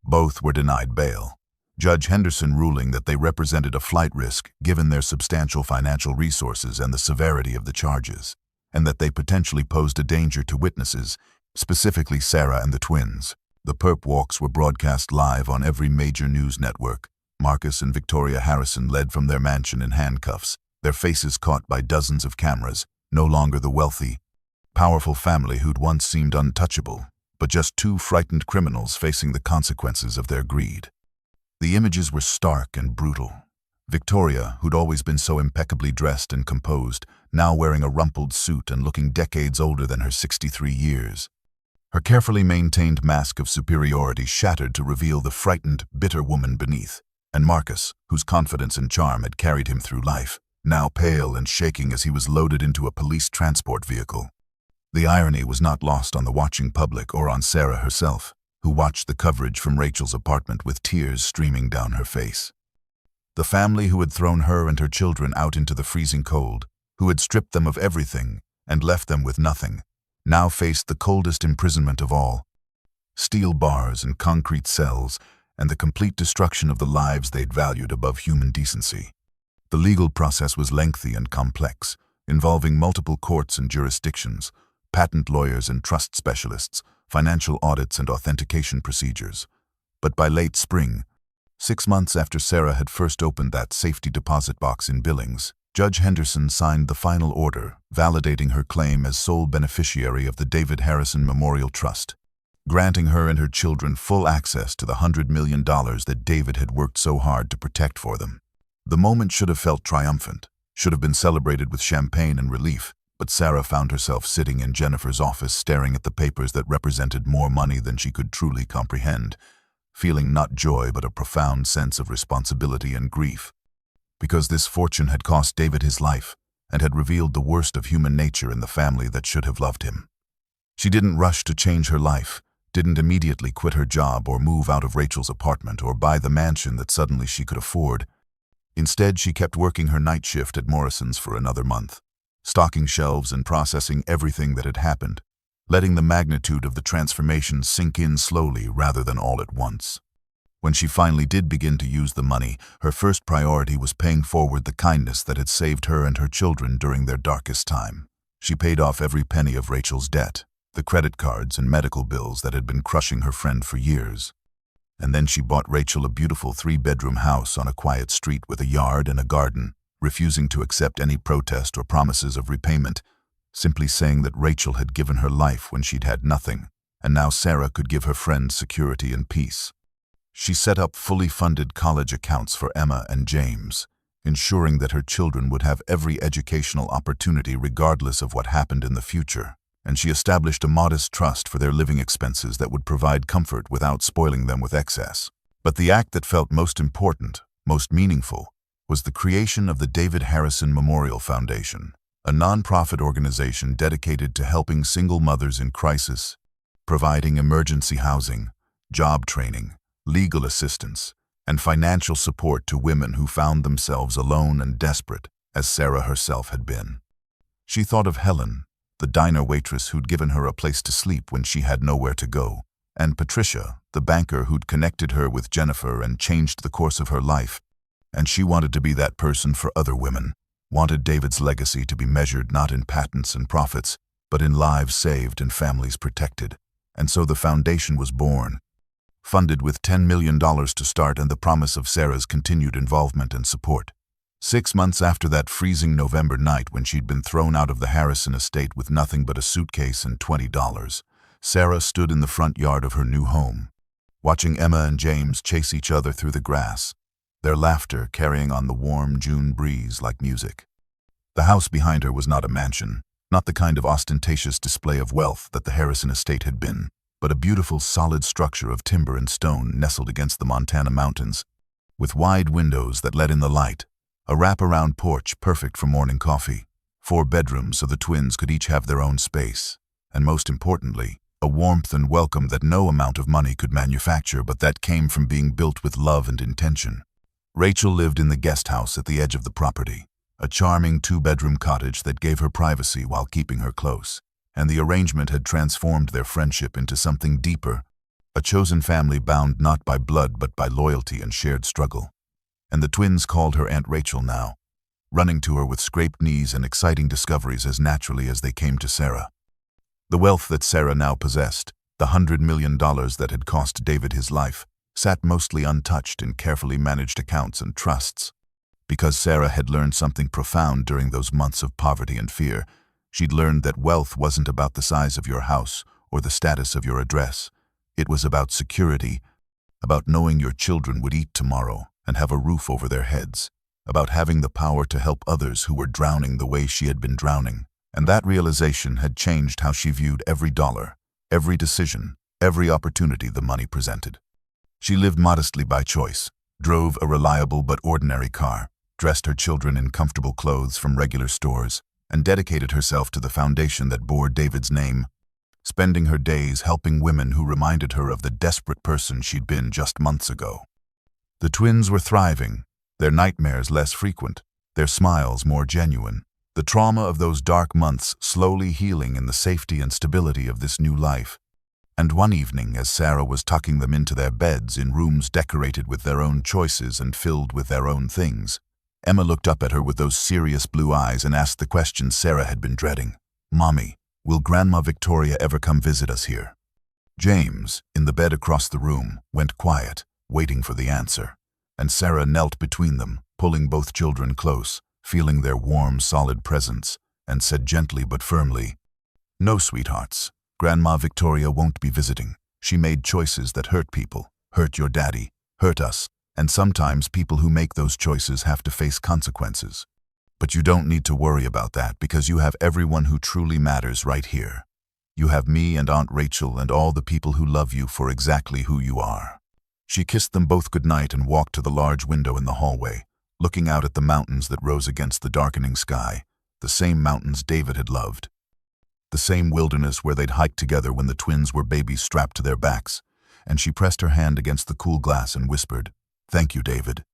Both were denied bail, Judge Henderson ruling that they represented a flight risk given their substantial financial resources and the severity of the charges, and that they potentially posed a danger to witnesses, specifically Sarah and the twins. The perp walks were broadcast live on every major news network. Marcus and Victoria Harrison led from their mansion in handcuffs, their faces caught by dozens of cameras, no longer the wealthy, powerful family who'd once seemed untouchable, but just 2 frightened criminals facing the consequences of their greed. The images were stark and brutal. Victoria, who'd always been so impeccably dressed and composed, now wearing a rumpled suit and looking decades older than her 63 years. Her carefully maintained mask of superiority shattered to reveal the frightened, bitter woman beneath, and Marcus, whose confidence and charm had carried him through life, now pale and shaking as he was loaded into a police transport vehicle. The irony was not lost on the watching public or on Sarah herself, who watched the coverage from Rachel's apartment with tears streaming down her face. The family who had thrown her and her children out into the freezing cold, who had stripped them of everything and left them with nothing, now faced the coldest imprisonment of all: steel bars and concrete cells, and the complete destruction of the lives they'd valued above human decency. The legal process was lengthy and complex, involving multiple courts and jurisdictions, patent lawyers and trust specialists, financial audits and authentication procedures. But by late spring, 6 months after Sarah had first opened that safety deposit box in Billings, Judge Henderson signed the final order, validating her claim as sole beneficiary of the David Harrison Memorial Trust, granting her and her children full access to the $100 million that David had worked so hard to protect for them. The moment should have felt triumphant, should have been celebrated with champagne and relief, but Sarah found herself sitting in Jennifer's office staring at the papers that represented more money than she could truly comprehend, feeling not joy but a profound sense of responsibility and grief. Because this fortune had cost David his life and had revealed the worst of human nature in the family that should have loved him. She didn't rush to change her life, didn't immediately quit her job or move out of Rachel's apartment or buy the mansion that suddenly she could afford. Instead, she kept working her night shift at Morrison's for another month, stocking shelves and processing everything that had happened, letting the magnitude of the transformation sink in slowly rather than all at once. When she finally did begin to use the money, her first priority was paying forward the kindness that had saved her and her children during their darkest time. She paid off every penny of Rachel's debt, the credit cards and medical bills that had been crushing her friend for years. And then she bought Rachel a beautiful 3-bedroom house on a quiet street with a yard and a garden, refusing to accept any protest or promises of repayment, simply saying that Rachel had given her life when she'd had nothing, and now Sarah could give her friends security and peace. She set up fully funded college accounts for Emma and James, ensuring that her children would have every educational opportunity regardless of what happened in the future, and she established a modest trust for their living expenses that would provide comfort without spoiling them with excess. But the act that felt most important, most meaningful, was the creation of the David Harrison Memorial Foundation, a non-profit organization dedicated to helping single mothers in crisis, providing emergency housing, job training, legal assistance, and financial support to women who found themselves alone and desperate, as Sarah herself had been. She thought of Helen, the diner waitress who'd given her a place to sleep when she had nowhere to go, and Patricia, the banker who'd connected her with Jennifer and changed the course of her life, and she wanted to be that person for other women, wanted David's legacy to be measured not in patents and profits, but in lives saved and families protected. And so the foundation was born, funded with $10 million to start and the promise of Sarah's continued involvement and support. 6 months after that freezing November night when she'd been thrown out of the Harrison estate with nothing but a suitcase and $20, Sarah stood in the front yard of her new home, watching Emma and James chase each other through the grass, their laughter carrying on the warm June breeze like music. The house behind her was not a mansion, not the kind of ostentatious display of wealth that the Harrison estate had been, but a beautiful solid structure of timber and stone nestled against the Montana mountains, with wide windows that let in the light, a wrap-around porch perfect for morning coffee, 4 bedrooms so the twins could each have their own space, and most importantly, a warmth and welcome that no amount of money could manufacture but that came from being built with love and intention. Rachel lived in the guest house at the edge of the property, a charming 2-bedroom cottage that gave her privacy while keeping her close, and the arrangement had transformed their friendship into something deeper, a chosen family bound not by blood but by loyalty and shared struggle. And the twins called her Aunt Rachel now, running to her with scraped knees and exciting discoveries as naturally as they came to Sarah. The wealth that Sarah now possessed, the $100 million that had cost David his life, sat mostly untouched in carefully managed accounts and trusts. Because Sarah had learned something profound during those months of poverty and fear, she'd learned that wealth wasn't about the size of your house or the status of your address. It was about security, about knowing your children would eat tomorrow and have a roof over their heads, about having the power to help others who were drowning the way she had been drowning. And that realization had changed how she viewed every dollar, every decision, every opportunity the money presented. She lived modestly by choice, drove a reliable but ordinary car, dressed her children in comfortable clothes from regular stores, and dedicated herself to the foundation that bore David's name, spending her days helping women who reminded her of the desperate person she'd been just months ago. The twins were thriving, their nightmares less frequent, their smiles more genuine, the trauma of those dark months slowly healing in the safety and stability of this new life. And one evening, as Sarah was tucking them into their beds in rooms decorated with their own choices and filled with their own things, Emma looked up at her with those serious blue eyes and asked the question Sarah had been dreading. "Mommy, Will Grandma Victoria ever come visit us here? James, in the bed across the room, went quiet, waiting for the answer, and Sarah knelt between them, pulling both children close, feeling their warm, solid presence, and said gently but firmly, "No, sweethearts, Grandma Victoria won't be visiting. She made choices that hurt people, hurt your daddy, hurt us, and sometimes people who make those choices have to face consequences. But you don't need to worry about that because you have everyone who truly matters right here. You have me and Aunt Rachel and all the people who love you for exactly who you are." She kissed them both goodnight and walked to the large window in the hallway, looking out at the mountains that rose against the darkening sky, the same mountains David had loved. The same wilderness where they'd hiked together when the twins were babies strapped to their backs, and she pressed her hand against the cool glass and whispered, "Thank you, David.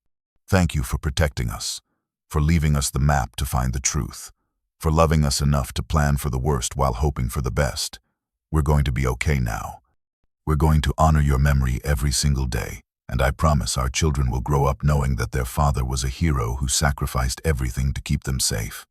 Thank you for protecting us, for leaving us the map to find the truth, for loving us enough to plan for the worst while hoping for the best. We're going to be okay now. We're going to honor your memory every single day, and I promise our children will grow up knowing that their father was a hero who sacrificed everything to keep them safe."